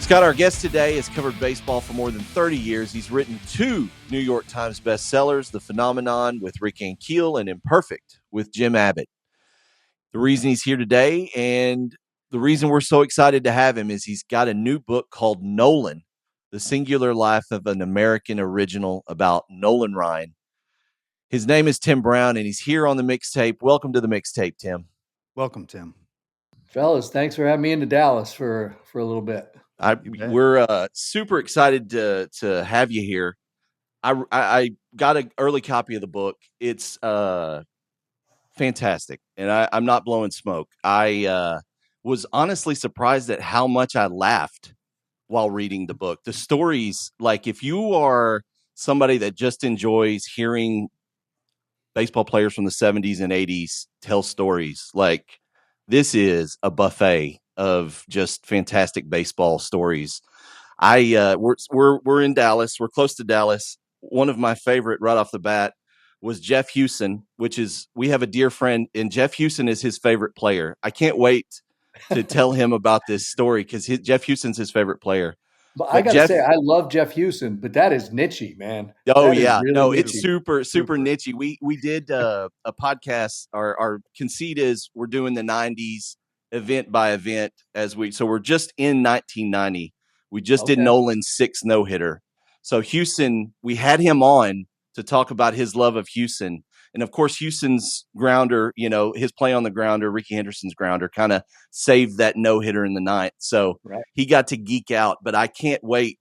Scott, our guest today, has covered baseball for more than 30 years. He's written 2 New York Times bestsellers, The Phenomenon with Rick Ankiel and Imperfect with Jim Abbott. The reason he's here today and the reason we're so excited to have him is he's got a new book called Nolan, The Singular Life of an American Original about Nolan Ryan. His name is Tim Brown, and he's here on the mixtape. Welcome to the mixtape, Tim. Welcome, Tim. Fellas, thanks for having me into Dallas for a little bit. We're super excited to have you here. I got an early copy of the book. It's fantastic, and I'm not blowing smoke. I was honestly surprised at how much I laughed while reading the book. The stories, like if you are somebody that just enjoys hearing baseball players from the 70s and 80s tell stories, like this is a buffet of just fantastic baseball stories. We're in Dallas. We're close to Dallas. One of my favorite right off the bat was Jeff Houston, we have a dear friend, and Jeff Houston is his favorite player. I can't wait to tell him about this story because Jeff Houston's his favorite player. But I got to say, I love Jeff Houston, but that is niche, man. Oh, that yeah. Really no, niche-y. It's super niche. We did a podcast. Our conceit is we're doing the 90s event by event so we're just in 1990. We just did Nolan's 6th no-hitter. So Houston, we had him on to talk about his love of Houston. And of course, Houston's grounder, his play on the grounder, Ricky Henderson's grounder, kind of saved that no-hitter in the 9th. So He got to geek out, but I can't wait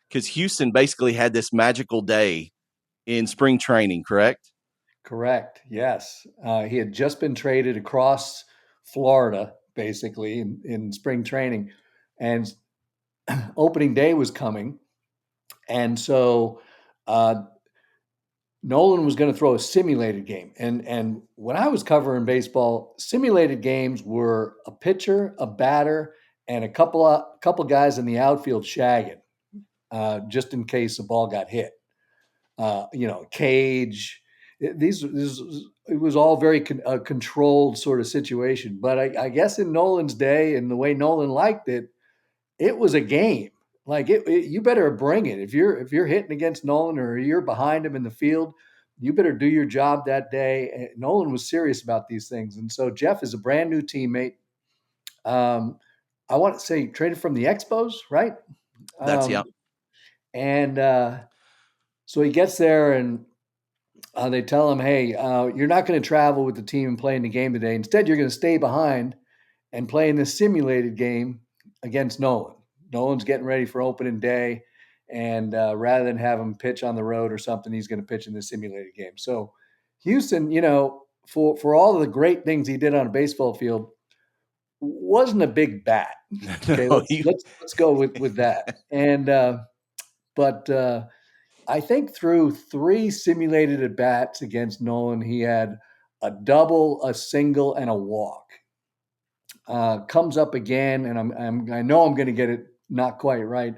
because Houston basically had this magical day in spring training, correct? Correct, yes. He had just been traded across Florida, basically, in spring training. And opening day was coming. And so Nolan was going to throw a simulated game. And when I was covering baseball, simulated games were a pitcher, a batter, and a couple guys in the outfield shagging, just in case the ball got hit. Cage. It was all very controlled sort of situation. But I guess in Nolan's day and the way Nolan liked it, it was a game. Like you better bring it. If you're hitting against Nolan or you're behind him in the field, you better do your job that day. And Nolan was serious about these things, and so Jeff is a brand new teammate. I want to say traded from the Expos, right? That's And so he gets there, and they tell him, "Hey, you're not going to travel with the team and play in the game today. Instead, you're going to stay behind and play in this simulated game against Nolan. Nolan's getting ready for opening day, and rather than have him pitch on the road or something, he's going to pitch in the simulated game." So Houston, for all of the great things he did on a baseball field, wasn't a big bat. Okay, let's go with that. And but I think through 3 simulated at bats against Nolan, he had a double, a single, and a walk. Comes up again, and I know I'm going to get it not quite right.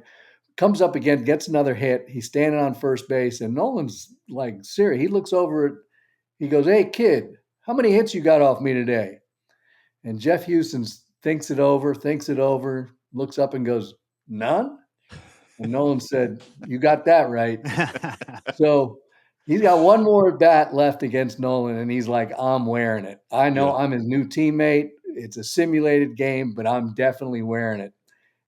Comes up again, gets another hit. He's standing on first base, and Nolan's like serious. He looks over it. He goes, "Hey, kid, how many hits you got off me today?" And Jeff Houston thinks it over, looks up and goes, "None?" And Nolan said, "You got that right." So he's got one more at bat left against Nolan, and he's like, "I'm wearing it. I know I'm his new teammate. It's a simulated game, but I'm definitely wearing it."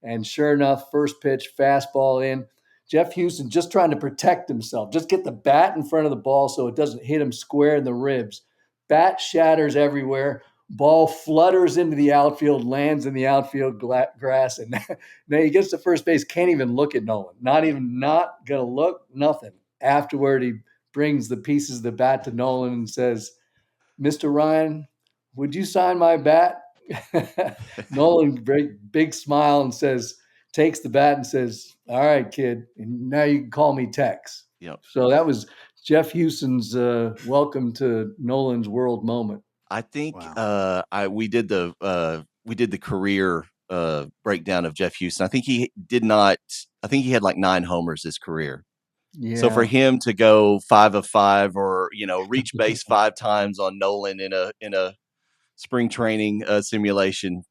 And sure enough, first pitch, fastball in. Jeff Houston just trying to protect himself, just get the bat in front of the ball so it doesn't hit him square in the ribs. Bat shatters everywhere. Ball flutters into the outfield, lands in the outfield grass, and now he gets to first base, can't even look at Nolan. Not going to look, nothing. Afterward, he brings the pieces of the bat to Nolan and says, "Mr. Ryan, would you sign my bat?" Nolan, big smile, and takes the bat and says, "All right, kid, and now you can call me Tex." Yep. So that was Jeff Houston's welcome to Nolan's world moment. I think we did the career breakdown of Jeff Houston. I think he had like 9 homers his career. Yeah. So for him to go 5 of 5 or reach base 5 times on Nolan in a spring training simulation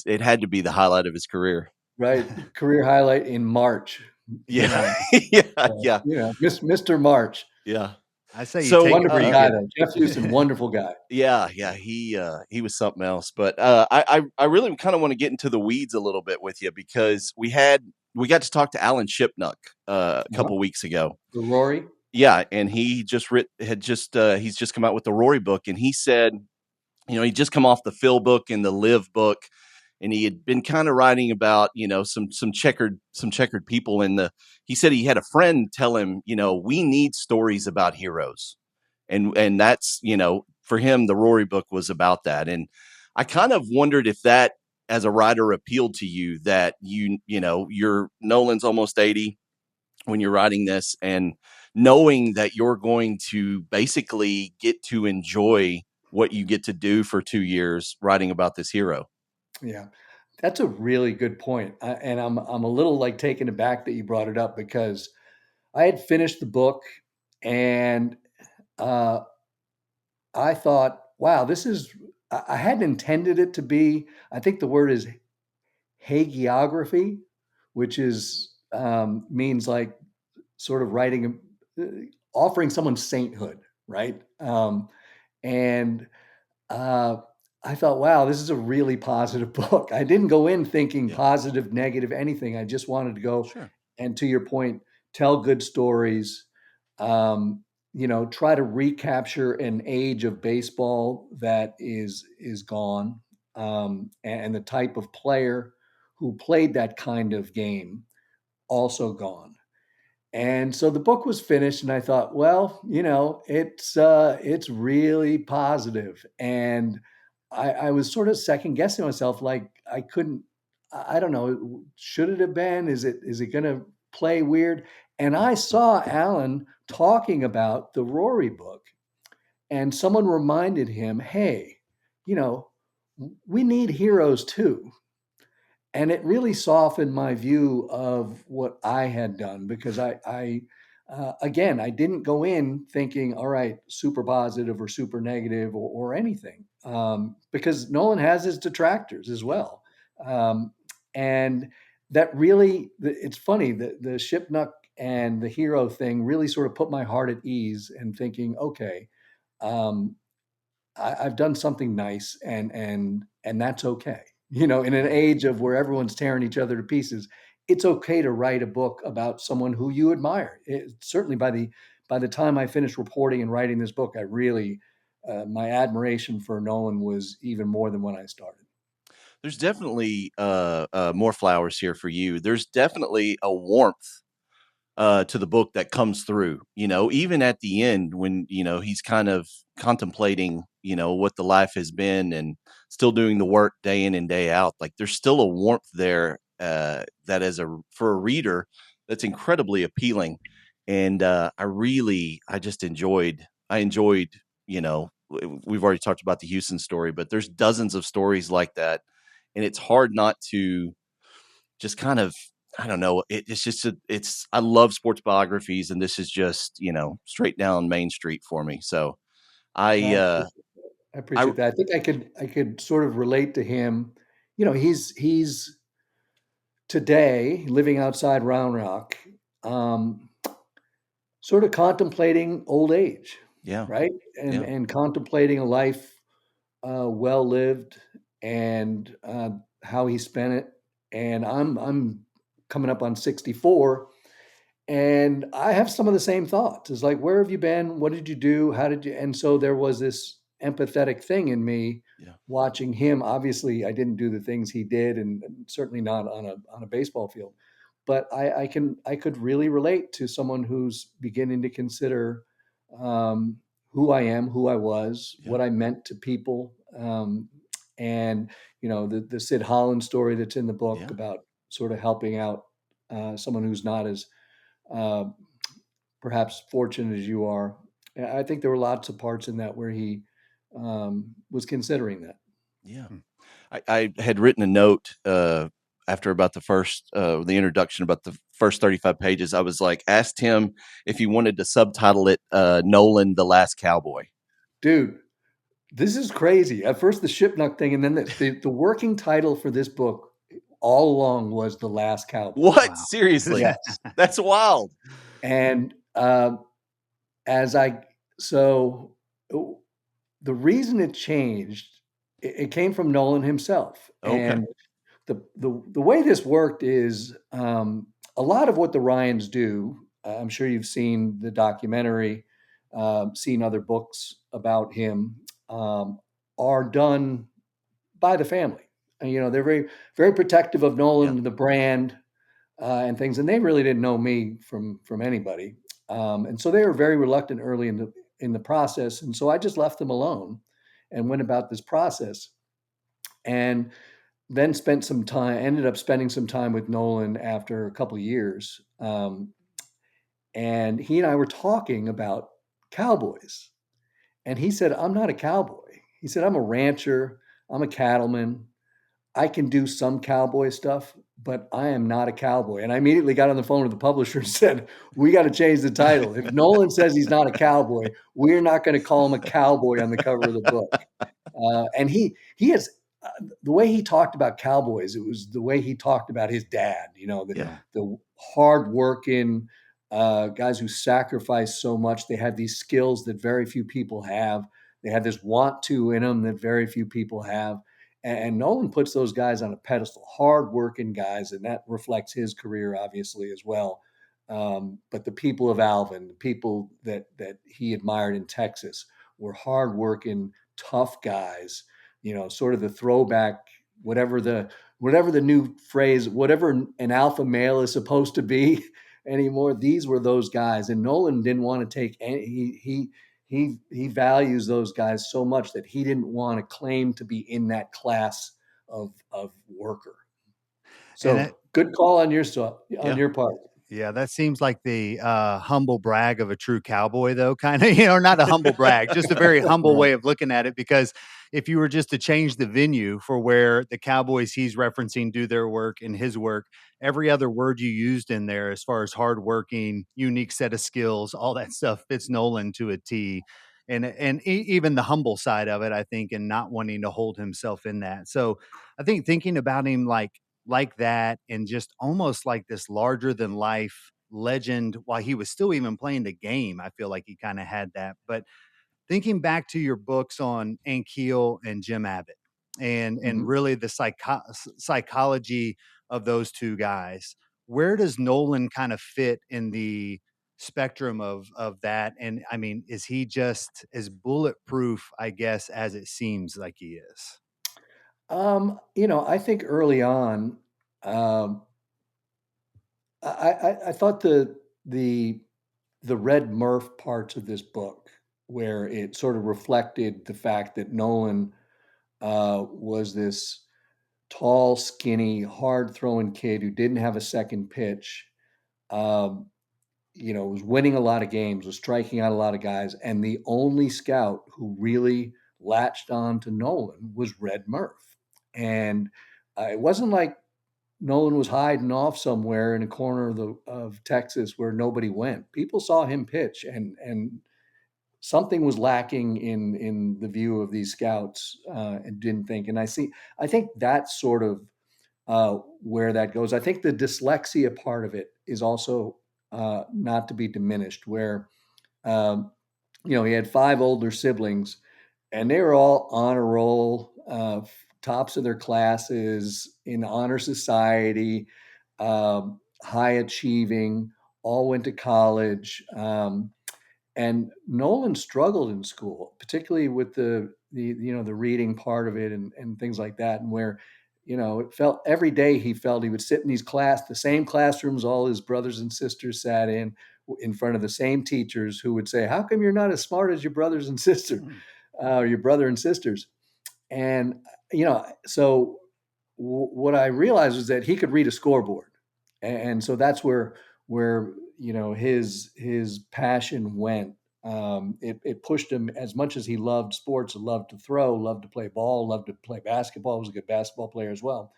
it had to be the highlight of his career. right. Career highlight in March. You Yeah, know, yeah, yeah, Mr. March, yeah. I say you So, take it wonderful pretty guy good. though. Jeff Houston, wonderful guy. yeah, yeah, he was something else. But I really kind of want to get into the weeds a little bit with you because we got to talk to Alan Shipnuck a Uh-huh. couple weeks ago. The Rory. Yeah, and he just he's just come out with the Rory book, and he said, he'd just come off the Phil book and the Live book, and he had been kind of writing about, some checkered people in the. He said he had a friend tell him, we need stories about heroes, and that's, for him the Rory book was about that, and I kind of wondered if that as a writer appealed to you, that you're Nolan's almost 80 when you're writing this, and knowing that you're going to basically get to enjoy what you get to do for 2 years writing about this hero. Yeah, that's a really good point. And I'm a little like taken aback that you brought it up because I had finished the book and uh, I thought, wow, this is. I hadn't intended it to be. I think the word is hagiography, which is means like sort of writing, offering someone sainthood, right? And uh, I thought, wow, this is a really positive book. I didn't go in thinking Yeah, positive, negative, anything. I just wanted to go sure. and, to your point, tell good stories. Um, try to recapture an age of baseball that is gone, and the type of player who played that kind of game also gone. And so the book was finished, and I thought, well, it's really positive. And I was sort of second guessing myself, like I couldn't, I don't know, should it have been? Is it going to play weird? And I saw Alan talking about the Rory book, and someone reminded him, hey, you know, we need heroes too. And it really softened my view of what I had done because again, I didn't go in thinking, all right, super positive or super negative or anything, because Nolan has his detractors as Yeah, well. Um, and that really, it's funny, the Shipnuck and the hero thing really sort of put my heart at ease and thinking, okay, um, I've done something nice, and that's okay. In an yeah. age of where everyone's tearing each other to pieces, it's okay to write a book about someone who you admire. Certainly, by the time I finished reporting and writing this book, I really my admiration for Nolan was even more than when I started. There's definitely more flowers here for you. There's definitely a warmth to the book that comes through, even at the end when, he's kind of contemplating, what the life has been and still doing the work day in and day out. Like there's still a warmth there that for a reader, that's incredibly appealing. And I enjoyed, we've already talked about the Houston story, but there's dozens of stories like that. And it's hard not to just kind of, I don't know. It's just I love sports biographies, and this is just, straight down Main Street for me. So I I uh appreciate I I appreciate that. I think I could sort of relate to him. He's today living outside Round Rock. Um, Sort of contemplating old age, yeah, right? And yeah, and contemplating a life well lived, and how he spent it. And I'm coming up on 64, and I have some of the same thoughts. It's like, where have you been? What did you do? How did you? And so there was this empathetic thing in me yeah, watching him. Obviously, I didn't do the things he did, and certainly not on a baseball field. But I could really relate to someone who's beginning to consider um, who I am, who I was, yeah, what I meant to people, and the Sid Holland story that's in the book yeah, about sort of helping out someone who's not as uh, perhaps fortunate as you are. I think there were lots of parts in that where he was considering that. yeah. Hmm. I had written a note after about the introduction, about the first 35 pages. I was like, asked him if he wanted to subtitle it Nolan the Last Cowboy. Dude, this is crazy. At first, the Shipnuck thing, and then the working title for this book. all along was the last cowboy. What? Wow. Seriously? Yes. That's wild. And as I so the reason it changed, it came from Nolan himself. Okay. And the way this worked is a lot of what the Ryans do. I'm sure you've seen the documentary, seen other books about him, um, are done by the family. And, they're very protective of Yeah. Nolan, the brand, and things. And they really didn't know me from anybody, and so they were very reluctant early in the process. And so I just left them alone and went about this process. And then ended up spending some time with Nolan after a couple of years. And he and I were talking about cowboys. And he said, I'm not a cowboy. He said, I'm a rancher, I'm a cattleman. I can do some cowboy stuff, but I am not a cowboy. And I immediately got on the phone with the publisher and said, we got to change the title. If Nolan says he's not a cowboy, we're not going to call him a cowboy on the cover of the book. And he has the way he talked about cowboys. It was the way he talked about his dad. Yeah. The hardworking guys who sacrifice so much. They have these skills that very few people have. They have this want to in them that very few people have. And Nolan puts those guys on a pedestal, hardworking guys, and that reflects his career obviously as well. But the people of Alvin, the people that he admired in Texas, were hardworking, tough guys. Sort of the throwback, whatever the new phrase, whatever an alpha male is supposed to be anymore. These were those guys, and Nolan didn't want to take any. He values those guys so much that he didn't want to claim to be in that class of worker. And So good call on on Yeah. your part. yeah, that seems like the humble brag of a true cowboy, though, kind of, not a humble brag, just a very humble Right. way of looking at it. Because if you were just to change the venue for where the cowboys he's referencing do their work and his work, every other word you used in there, as far as hardworking, unique set of skills, all that stuff fits Nolan to a T. And even the humble side of it, I think, and not wanting to hold himself in that. So I think thinking about him like that, and just almost like this larger than life legend while he was still even playing the game. I feel like he kind of had that. But thinking back to your books on Ankiel and Jim Abbott, and Mhm. really the psychology of those two guys, where does Nolan kind of fit in the spectrum of that? And I mean, is he just as bulletproof, I guess, as it seems like he is? I think early on, um, I thought the the Red Murph parts of this book, where it sort of reflected the fact that Nolan was this tall, skinny, hard throwing kid who didn't have a second pitch. Um, was winning a lot of games, was striking out a lot of guys, and the only scout who really latched on to Nolan was Red Murph. And it wasn't like Nolan was hiding off somewhere in a corner of Texas where nobody went. People saw him pitch, and something was lacking in the view of these scouts, and didn't think. And I think that's sort of where that goes. I think the dyslexia part of it is also not to be diminished. Where um, he had five older siblings, and they were all on a roll, tops of their classes in honor society, high achieving, all went to college. And Nolan struggled in school, particularly with the reading part of it, and things like that. And where, it felt every day he felt he would sit in the same classrooms all his brothers and sisters sat in front of the same teachers who would say, "How come you're not as smart as your brothers and sisters, or your brother and sisters?" And so what I realized was that he could read a scoreboard, and so that's where his passion went. It pushed him as much as he loved sports, loved to throw, loved to play ball, loved to play basketball. Was a good basketball player as well.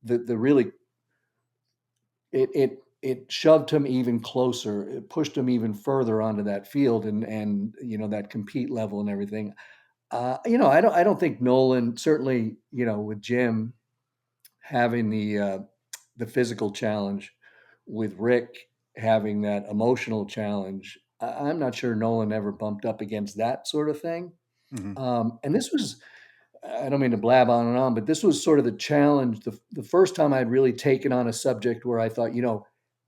The really it shoved him even closer. It pushed him even further onto that field, and that compete level and everything. I don't think Nolan, certainly, with Jim, having the physical challenge, with Rick having that emotional challenge. I'm not sure Nolan ever bumped up against that sort of thing. Mhm. And this was, I don't mean to blab on and on, but this was sort of the challenge. The first time I'd really taken on a subject where I thought,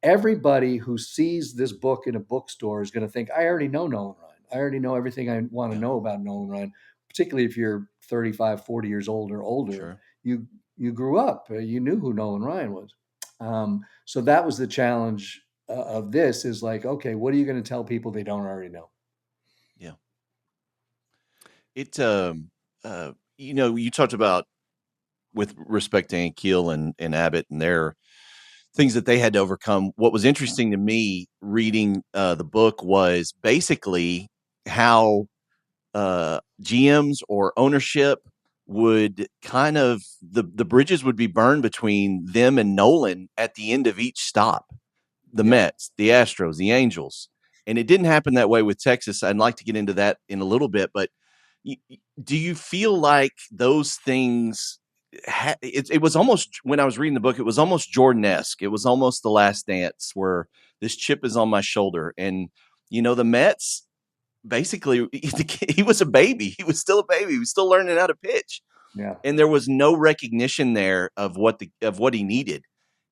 everybody who sees this book in a bookstore is going to think, I already know Nolan Ryan. I already know everything I want to Yeah, know about Nolan Ryan, particularly if you're 35, 40 years old or older. sure. You grew up, you knew who Nolan Ryan was. So that was the challenge of this, is like, okay, what are you going to tell people they don't already know? Yeah. It you talked about with respect to Keel and Abbott and their things that they had to overcome. What was interesting to me reading the book was basically how GMs or ownership would kind of the bridges would be burned between them and Nolan at the end of each stop. The Yeah. Mets, the Astros, the Angels. And it didn't happen that way with Texas. I'd like to get into that in a little bit, but do you feel like those things? It was almost, when I was reading the book, it was almost Jordan-esque. It was almost The Last Dance, where this chip is on my shoulder, and the Mets basically he was a baby. He was still a baby. He was still learning how to pitch, Yeah. and there was no recognition there of what he needed.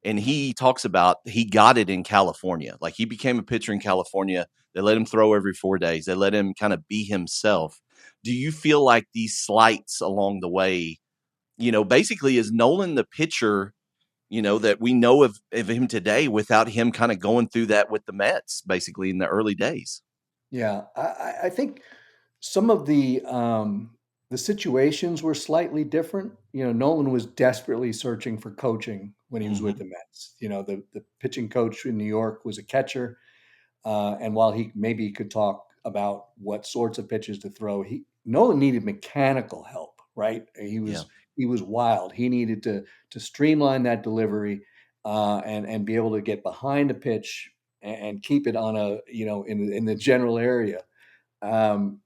And he talks about he got it in California. Like, he became a pitcher in California. They let him throw every 4 days. They let him kind of be himself. Do you feel like these slights along the way, basically, is Nolan the pitcher, that we know of him today, without him kind of going through that with the Mets, basically in the early days? Yeah. I think some of the situations were slightly different. Nolan was desperately searching for coaching when he was with Hmm. the Mets. The pitching coach in New York was a catcher, and while he maybe could talk about what sorts of pitches to throw, Nolan needed mechanical help. Right? Yeah. He was wild. He needed to streamline that delivery, and be able to get behind a pitch and keep it on a in the general area. Um,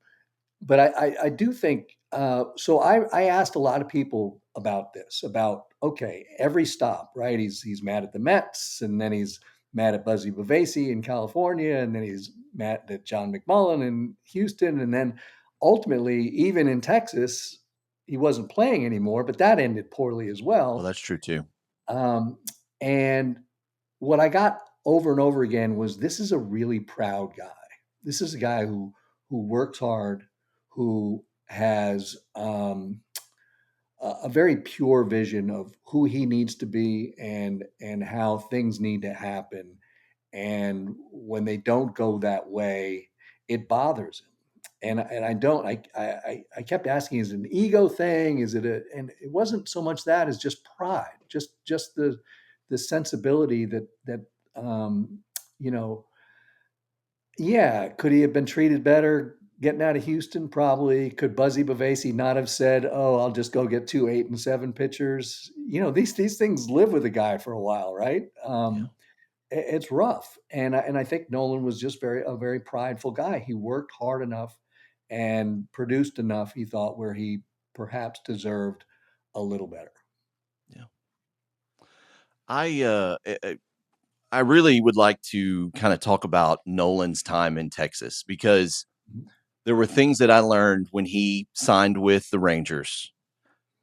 but I do think so. I asked a lot of people about this, about, okay, every stop, right? He's mad at the Mets, and then he's mad at Buzzy Bavasi in California, and then he's mad at John McMullen in Houston, and then ultimately, even in Texas, he wasn't playing anymore, but that ended poorly as Well, well. that's true too. Um, and what I got over and over again was, this is a really proud guy. This is a guy who works hard, who has a very pure vision of who he needs to be, and how things need to happen. And when they don't go that way, it bothers him. And I don't I kept asking, is it an ego thing? Is it a and it wasn't so much that as just pride, just the sensibility that um, you know, yeah, could he have been treated better getting out of Houston? Probably. Could Buzzy Bavasi not have said, "Oh, I'll just go get 2 8 and 7 pitchers"? These things live with a guy for a while, right? Yeah. It's rough, and I think Nolan was just a very prideful guy. He worked hard enough and produced enough, he thought, where he perhaps deserved a little better. Yeah. I really would like to kind of talk about Nolan's time in Texas, because Mhm. there were things that I learned when he signed with the Rangers.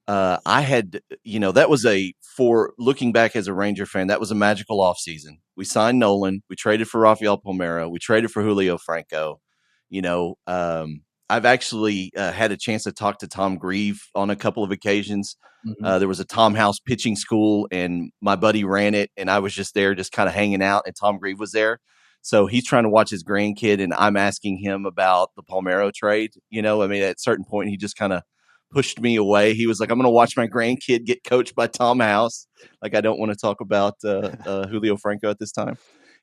I had, that was for looking back as a Ranger fan, that was a magical offseason. We signed Nolan, we traded for Rafael Palmeiro, we traded for Julio Franco. You know, I've actually had a chance to talk to Tom Grieve on a couple of occasions. Mhm. There was a Tom House pitching school, and my buddy ran it, and I was just there, just kind of hanging out, and Tom Grieve was there. So he's trying to watch his grandkid, and I'm asking him about the Palmeiro trade. I mean, at a certain point, he just kind of pushed me away. He was like, "I'm going to watch my grandkid get coached by Tom House." Like, I don't want to talk about Julio Franco at this time.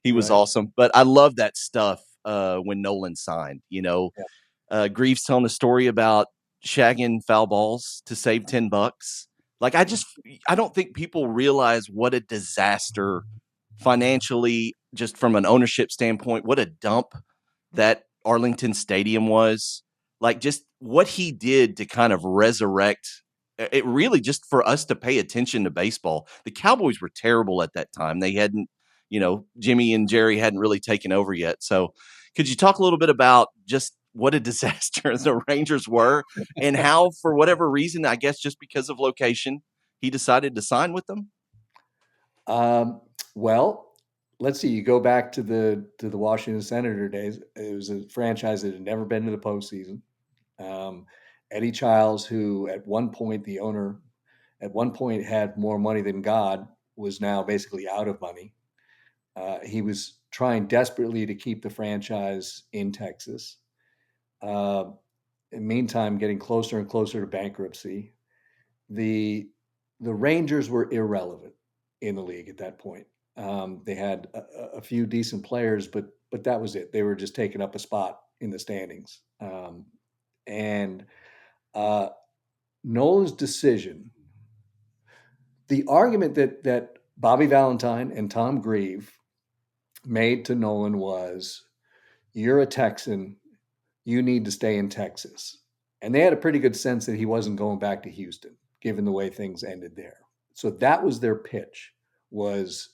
He was Right. awesome, but I love that stuff when Nolan signed. Yeah. Greaves telling the story about shagging foul balls to save $10. Like, I don't think people realize what a disaster financially, just from an ownership standpoint, what a dump that Arlington Stadium was. Like, just what he did to kind of resurrect it really just for us to pay attention to baseball. The Cowboys were terrible at that time. They hadn't, Jimmy and Jerry hadn't really taken over yet. So could you talk a little bit about just what a disaster the Rangers were and how, for whatever reason, I guess just because of location, he decided to sign with them? Well, let's see. You go back to the Washington Senator days. It was a franchise that had never been to the postseason. Um, Eddie Childs, who at one point the owner, at one point had more money than God, was now basically out of money. He was trying desperately to keep the franchise in Texas. Uh, in the meantime, getting closer and closer to bankruptcy. The the Rangers were irrelevant in the league at that point. They had a few decent players, but that was it. They were just taking up a spot in the standings. And uh, Nolan's decision, the argument that Bobby Valentine and Tom Grieve made to Nolan was, "You're a Texan. You need to stay in Texas." And they had a pretty good sense that he wasn't going back to Houston, given the way things ended there. So that was their pitch: was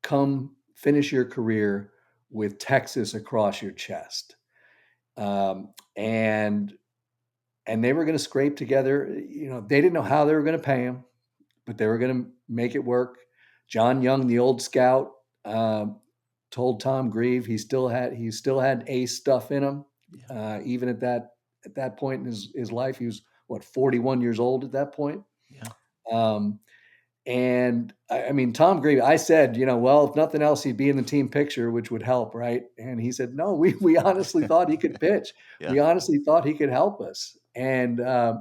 come finish your career with Texas across your chest. Um, and and they were going to scrape together. They didn't know how they were going to pay him, but they were going to make it work. John Young, the old scout, um, told Tom Grieve he still had ace stuff in him, Yeah. even at that point in his life. He was what, 41 years old at that point. Yeah. Um, and I mean, Tom Grieve, I said, well, if nothing else, he'd be in the team picture, which would help, right? And he said, no, we honestly thought he could pitch. Yeah. We honestly thought he could help us. And uh,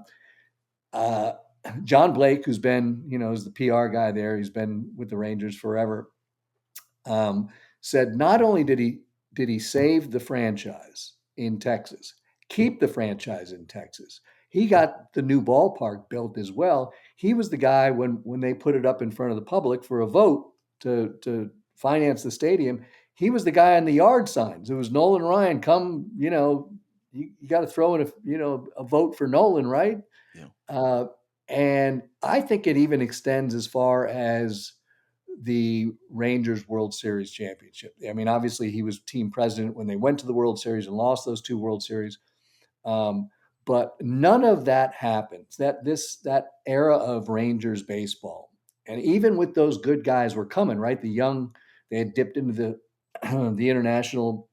John Blake, who's been, is the PR guy there, he's been with the Rangers forever, um, said not only did he save the franchise in Texas, keep the franchise in Texas, he got the new ballpark built as well. He was the guy when they put it up in front of the public for a vote to finance the stadium. He was the guy on the yard signs. It was Nolan Ryan. Come, you got to throw in a vote for Nolan, right? Yeah. Uh, and I think it even extends as far as the Rangers World Series championship. I mean, obviously he was team president when they went to the World Series and lost those two World Series. Um, but none of that happens. That era of Rangers baseball, and even with those good guys were coming, right? The young, they had dipped into the the international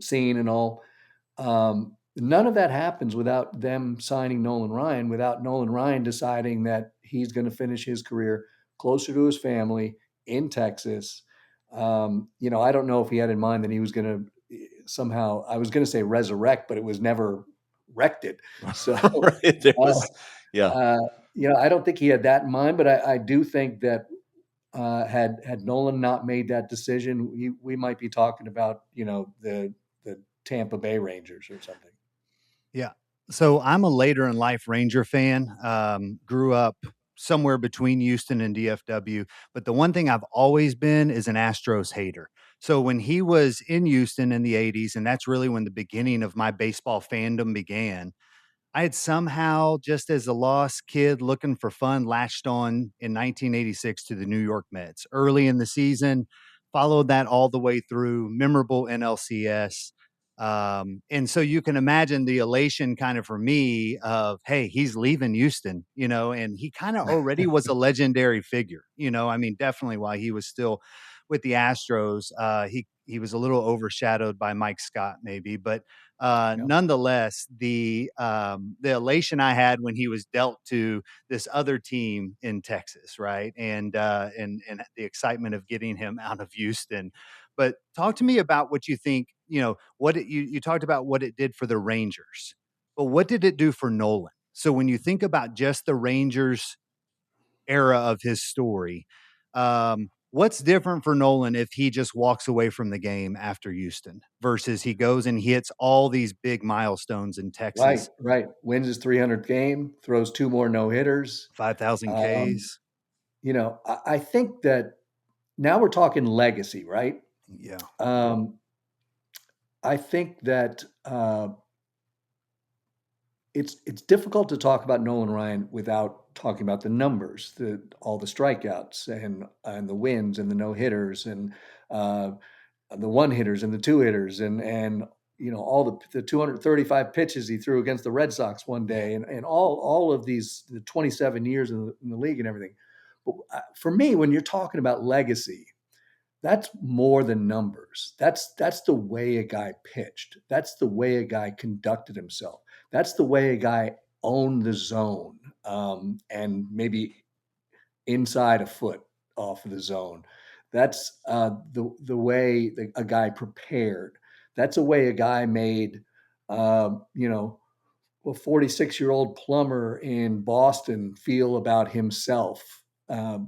scene and all. None of that happens without them signing Nolan Ryan, without Nolan Ryan deciding that he's going to finish his career closer to his family in Texas. I don't know if he had in mind that he was going to somehow, I was going to say resurrect, but it was never wrecked. So, Right. There uh, was, yeah. uh, I don't think he had that in mind, but I do think that had Nolan not made that decision, we might be talking about the Tampa Bay Rangers or something. Yeah. So I'm a later in life Ranger fan. Grew up somewhere between Houston and DFW. But the one thing I've always been is an Astros hater. So when he was in Houston in the 80s, and that's really when the beginning of my baseball fandom began, I had somehow, just as a lost kid looking for fun, latched on in 1986 to the New York Mets. Early in the season, followed that all the way through, memorable NLCS. And so you can imagine the elation kind of for me of, hey, he's leaving Houston, and he kind of already was a legendary figure, I mean, definitely while he was still with the Astros, he was a little overshadowed by Mike Scott, maybe, but Yeah. nonetheless, the elation I had when he was dealt to this other team in Texas, right, and the excitement of getting him out of Houston. But talk to me about what you think. You talked about what it did for the Rangers, but what did it do for Nolan? So when you think about just the Rangers era of his story, what's different for Nolan if he just walks away from the game after Houston versus he goes and hits all these big milestones in Right, Texas, right. Wins his 300th game, throws two more no hitters. 5,000 Um, Ks? I think that now we're talking legacy, right? Yeah. Um, I think that it's difficult to talk about Nolan Ryan without talking about the numbers, all the strikeouts and the wins and the no hitters and uh, the one hitters and the two hitters and all the 235 pitches he threw against the Red Sox one day and all of these the 27 years in the league and everything. But for me, when you're talking about legacy, that's more than numbers. That's the way a guy pitched. That's the way a guy conducted himself. That's the way a guy owned the zone, and maybe inside a foot off of the zone. That's the way a guy prepared. That's a way a guy made, you know, a 46-year-old plumber in Boston feel about himself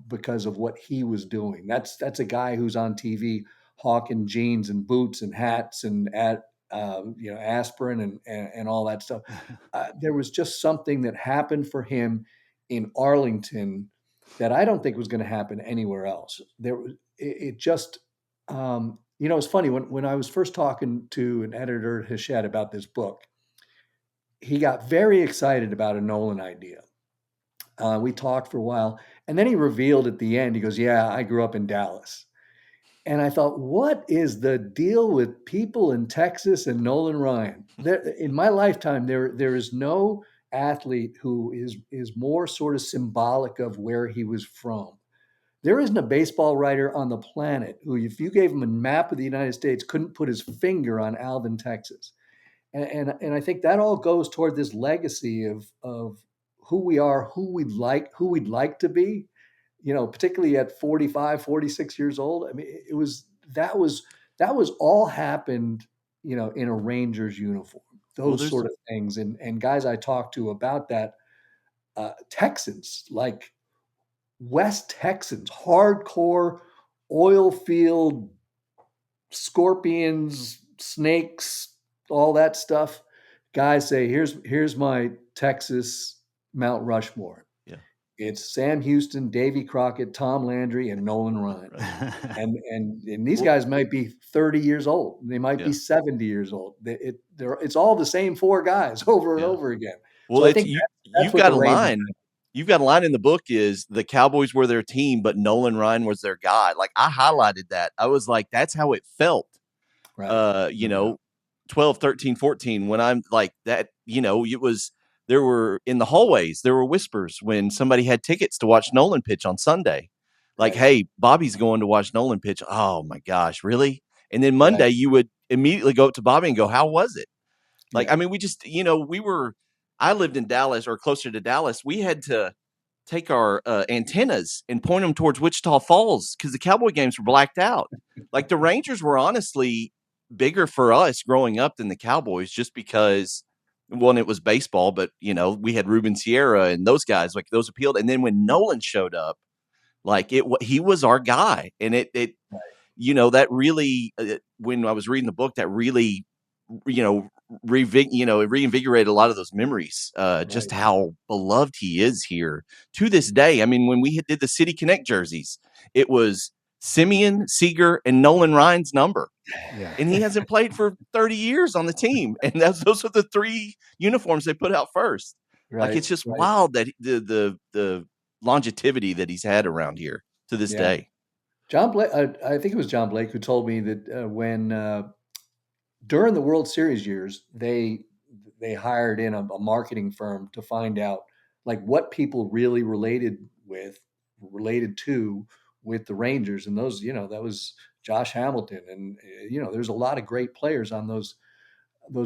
because of what he was doing. That's a guy who's on TV hawking jeans and boots and hats and aspirin and all that stuff. There was just something that happened for him in Arlington that I don't think was going to happen anywhere else. There was it just it's funny when I was first talking to an editor at Hachette about this book, he got very excited about a Nolan idea. We talked for a while, and then he revealed at the end, he goes, "Yeah, I grew up in Dallas." And I thought, what is the deal with people in Texas and Nolan Ryan? In my lifetime, there is no athlete who is more sort of symbolic of where he was from. There isn't a baseball writer on the planet who, if you gave him a map of the United States, couldn't put his finger on Alvin, Texas. And I think that all goes toward this legacy of who we are, who we'd like to be, particularly at 45, 46 years old. I mean, that was all happened, in a Rangers uniform, Well, those there's sort of things. And guys I talked to about that, Texans, like West Texans, hardcore oil field scorpions, snakes, all that stuff. Guys say, here's my Texas Mount Rushmore. yeah, It's Sam Houston, Davy Crockett, Tom Landry, and Nolan Ryan. right. And these Well, guys might be 30 years old. They might yeah, be 70 years old. It's all the same four guys over and yeah. over again. Well, So I it's think you. that's You've what got the a Rangers. line. You've got a line in the book is the Cowboys were their team, but Nolan Ryan was their guy. Like I highlighted that. I was like, that's how it felt. Right. You No doubt. know, 12, 13, 14. When I'm like that, it was there were in the hallways, there were whispers when somebody had tickets to watch Nolan pitch on Sunday. Like, Right. hey, Bobby's going to watch Nolan pitch. Oh my gosh, really? And then Right. Monday you would immediately go up to Bobby and go, how was it? Like, Yeah. I mean, we just, I lived in Dallas or closer to Dallas. We had to take our antennas and point them towards Wichita Falls because the Cowboy games were blacked out. Like the Rangers were honestly bigger for us growing up than the Cowboys just because, one, it was baseball, but, we had Ruben Sierra and those guys, like those appealed. And then when Nolan showed up, like he was our guy. And that really, when I was reading the book, that really you know, it reinvigorated a lot of those memories. Just Right. how beloved he is here to this day. I mean, when we did the City Connect jerseys, it was Simeon, Seager, and Nolan Ryan's number, Yeah. and he hasn't played for 30 years on the team, and those are the three uniforms they put out first. Like Right. it's just Right. wild that the longevity that he's had around here to this Yeah. day. John Blake, I think it was John Blake who told me that when during the World Series years, they hired in a marketing firm to find out like what people really related to with the Rangers, and those that was Josh Hamilton, and there's a lot of great players on those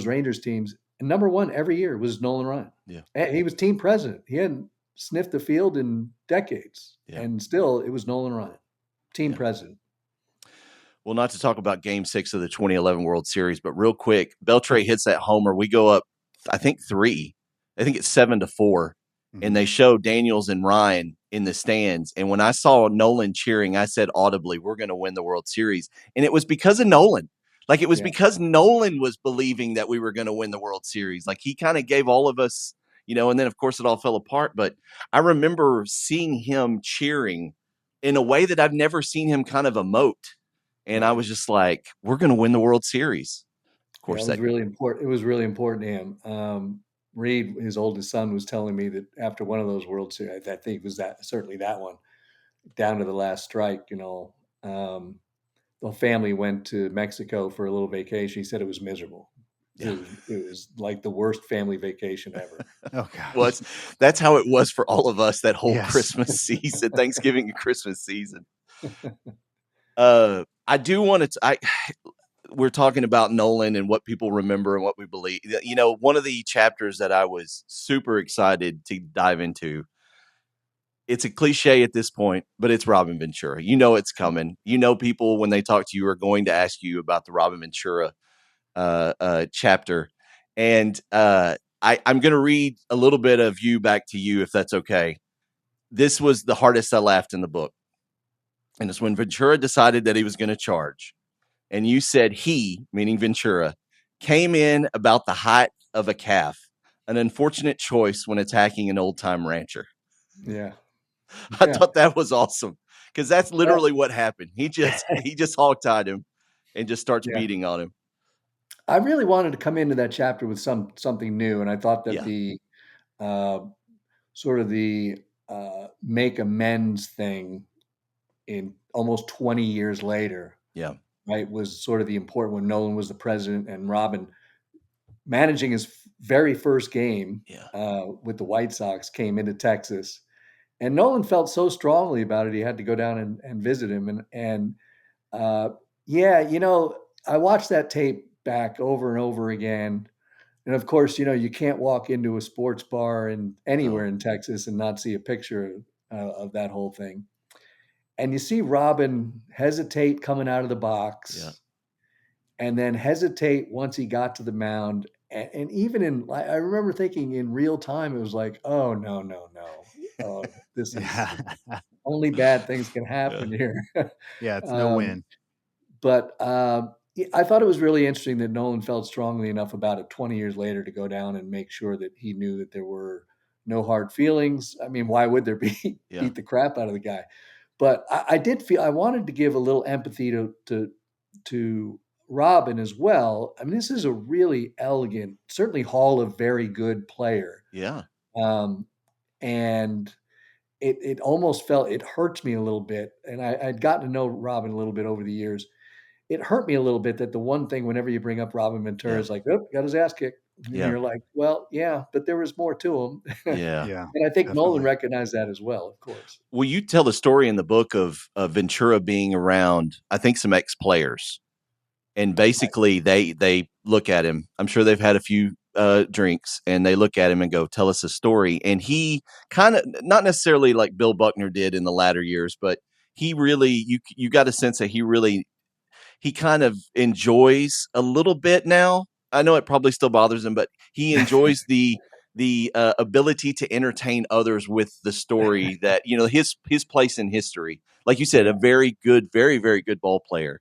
Rangers teams. And number one every year was Nolan Ryan. Yeah, And he was team president. He hadn't sniffed the field in decades, yeah, and still it was Nolan Ryan, team yeah. president. Well, not to talk about Game 6 of the 2011 World Series, but real quick, Beltre Sure. hits that homer. We go up, I think 3. I think it's 7-4, and Mhm. they show Daniels and Ryan in the stands. And when I saw Nolan cheering, I said audibly, "We're going to win the World Series." And it was because of Nolan. Like it was Yeah. because Nolan was believing that we were going to win the World Series. Like he kind of gave all of us, and then of course it all fell apart. But I remember seeing him cheering in a way that I've never seen him kind of emote. And I Right. was just like, we're going to win the World Series. Of Yeah, course, it was really important. It was really important to him. Reed, his oldest son, was telling me that after one of those World Series, I think it was certainly that one, down to the last strike, the family went to Mexico for a little vacation. He said it was miserable. Yeah. It was like the worst family vacation ever. Oh Well, gosh. that's how it was for all of us that whole Yes. Christmas season, Thanksgiving and Christmas season. I do want to. We're talking about Nolan and what people remember and what we believe. One of the chapters that I was super excited to dive into. It's a cliche at this point, but it's Robin Ventura. You know it's coming. You know people when they talk to you are going to ask you about the Robin Ventura chapter, and I'm going to read a little bit of you back to you if that's okay. This was the hardest I laughed in the book, and it's when Ventura decided that he was going to charge, and you said he, meaning Ventura, came in about the height of a calf, an unfortunate choice when attacking an old time rancher. Yeah. I Yeah. thought that was awesome because that's Well, literally what happened. He just hog-tied him and just starts yeah. beating on him. I really wanted to come into that chapter with something new, and I thought that Yeah, the uh, sort of the make amends thing in almost 20 years later, yeah, right, was sort of the important when Nolan was the president and Robin managing his very first game yeah, with the White Sox came into Texas. And Nolan felt so strongly about it, he had to go down and visit him. And uh, yeah, I watched that tape back over and over again. And of course, you can't walk into a sports bar in anywhere no, in Texas and not see a picture of that whole thing. And you see Robin hesitate coming out of the yeah, box and then hesitate once he got to the mound. And even I remember thinking in real time, it was like, oh, no, no, no. This is Yeah. only bad things can yeah, happen here. Yeah, it's no um, win. but I thought it was really interesting that Nolan felt strongly enough about it 20 years later to go down and make sure that he knew that there were no hard feelings. I mean, why would there be? yeah, Beat the crap out of the guy. But I did feel I wanted to give a little empathy to Robin as well. I mean, this is a really elegant, certainly Hall of Very Good player, yeah, um, and it almost felt it hurts me a little bit. And I'd gotten to know Robin a little bit over the years. It hurt me a little bit that the one thing whenever you bring up Robin Ventura yeah, is like, oh, got his ass kicked, and yeah, you're like, well, yeah, but there was more to him. yeah. Yeah, And I think Nolan definitely. recognized that as well, of course. Well, you tell the story in the book of Ventura being around, I think, some ex players, and Right. basically they look at him. I'm sure they've had a few drinks, and they look at him and go, "Tell us a story." And he kind of, not necessarily like Bill Buckner did in the latter years, but he really, you got a sense that he kind of enjoys a little bit now. I know it probably still bothers him, but he enjoys the ability to entertain others with the story that his place in history. Like you said, Yeah. a very good, very very good ball player.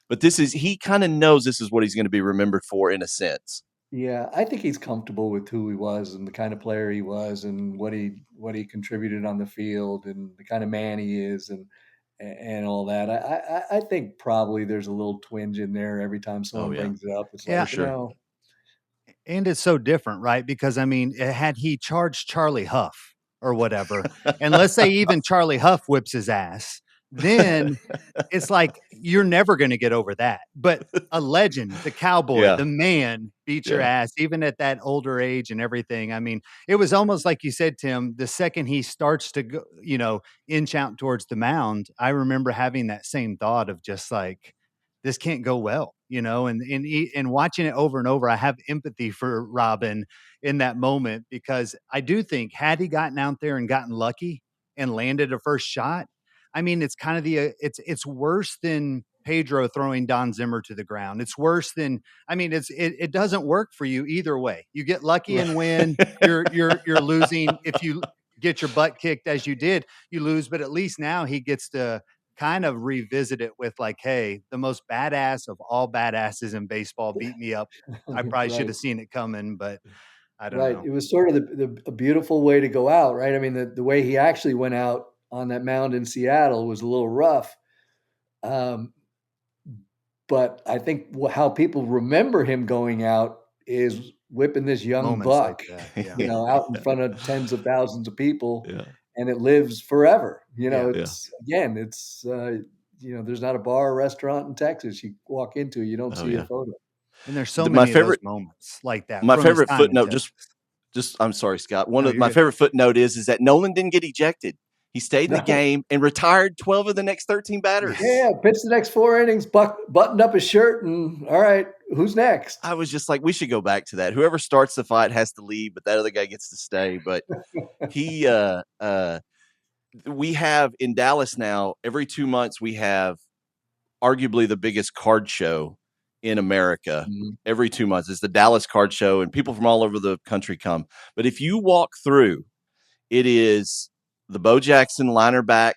But he kind of knows this is what he's going to be remembered for in a sense. Yeah, I think he's comfortable with who he was and the kind of player he was and what he contributed on the field and the kind of man he is and all that. I think probably there's a little twinge in there every time Oh someone yeah, brings it up. It's for Yeah, like, sure. and it's so different, right? Because I mean, had he charged Charlie Huff or whatever, and let's say even Charlie Huff whips his ass, then it's like you're never going to get over that. But a legend, the cowboy, Yeah, the man beat your yeah, ass, even at that older age and everything. I mean, it was almost like you said, Tim, the second he starts to go, inch out towards the mound, I remember having that same thought of just like, this can't go well, and watching it over and over, I have empathy for Robin in that moment because I do think had he gotten out there and gotten lucky and landed a first shot, I mean, it's kind of it's worse than Pedro throwing Don Zimmer to the ground. It's worse than I mean, it doesn't work for you either way. You get lucky and win, you're losing. If you get your butt kicked as you did, you lose. But at least now he gets to kind of revisit it with like, hey, the most badass of all badasses in baseball beat me up. I probably should right. have seen it coming, but I don't Right. know. It was sort of a beautiful way to go out, right? I mean, the way he actually went out on that mound in Seattle was a little rough. Um, but I think how people remember him going out is whipping this young Moments like buck, that. you Yeah. know, out in front of tens of thousands of people, Yeah. and it lives forever. You know, Yeah. Yeah. it's again, it's you know, there's not a bar or restaurant in Texas you walk into, you don't Oh see a yeah. photo. And there's so My many of those favorite moments like that my from his favorite time in footnote, Texas. just I'm sorry, Scott. One No, of you're my good. favorite footnote is that Nolan didn't get ejected. He stayed in the No. game and retired 12 of the next 13 batters. Yeah, pitched the next 4 innings, buttoned up his shirt, and all right, who's next? I was just like, we should go back to that. Whoever starts the fight has to leave, but that other guy gets to stay. But he we have in Dallas now, every 2 months we have arguably the biggest card show in America. Mhm. Every 2 months it's the Dallas Card Show, and people from all over the country come. But if you walk through, it is the Bo Jackson liner back,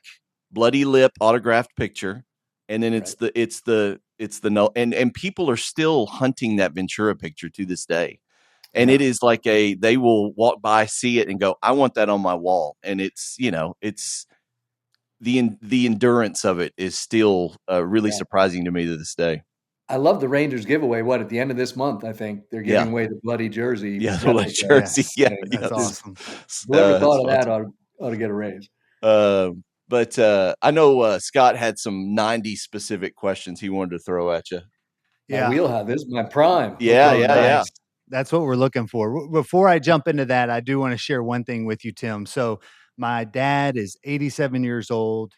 bloody lip autographed picture, and then Right. it's the no, and people are still hunting that Ventura picture to this day. And it Yeah. is like they will walk by, see it, and go, "I want that on my wall." And it's it's the endurance of it is still really Yeah. surprising to me to this day. I love the Rangers giveaway. What, at the end of this month, I think they're giving Yeah, away the bloody jersey yeah, the white replica jersey. Yes. Yeah, thing, yeah, That's which is awesome. whoever it's thought of that awesome. ought to get a raise. But I know Scott had some 90s specific questions he wanted to throw at you. My Yeah. wheelhouse. This is my prime. We're Yeah, throwing yeah, dice. yeah. Nice. That's what we're looking for. Before I jump into that, I do want to share one thing with you, Tim. So, my dad is 87 years old.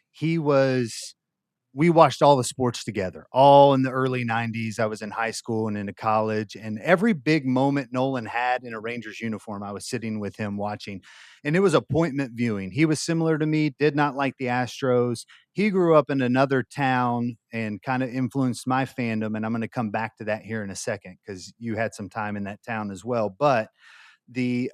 We watched all the sports together, all in the early 90s. I was in high school and into college, and every big moment Nolan had in a Rangers uniform, I was sitting with him watching. And it was appointment viewing. He was similar to me, did not like the Astros. He grew up in another town and kind of influenced my fandom. And I'm going to come back to that here in a second because you had some time in that town as well. But the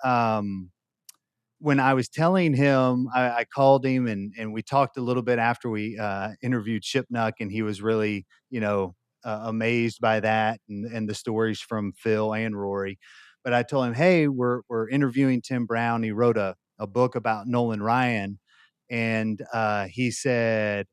when I was telling him, I called him and we talked a little bit after we interviewed Chipnuck, and he was really, amazed by that and the stories from Phil and Rory. But I told him, hey, we're interviewing Tim Brown. He wrote a book about Nolan Ryan, and he said,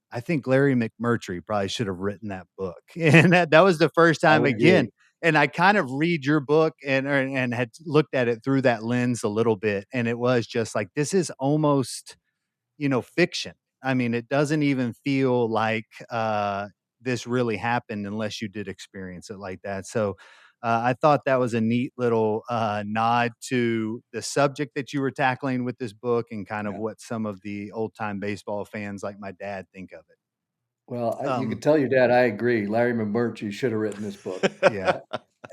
I think Larry McMurtry probably should have written that book. And that was the first I time would again. agree. And I kind of read your book and had looked at it through that lens a little bit. And it was just like, this is almost, fiction. I mean, it doesn't even feel like this really happened unless you did experience it like that. So I thought that was a neat little nod to the subject that you were tackling with this book and kind of Yeah. what some of the old time baseball fans like my dad think of it. Well, you Um, could tell your dad I agree. Larry McMurtry should have written this book, yeah.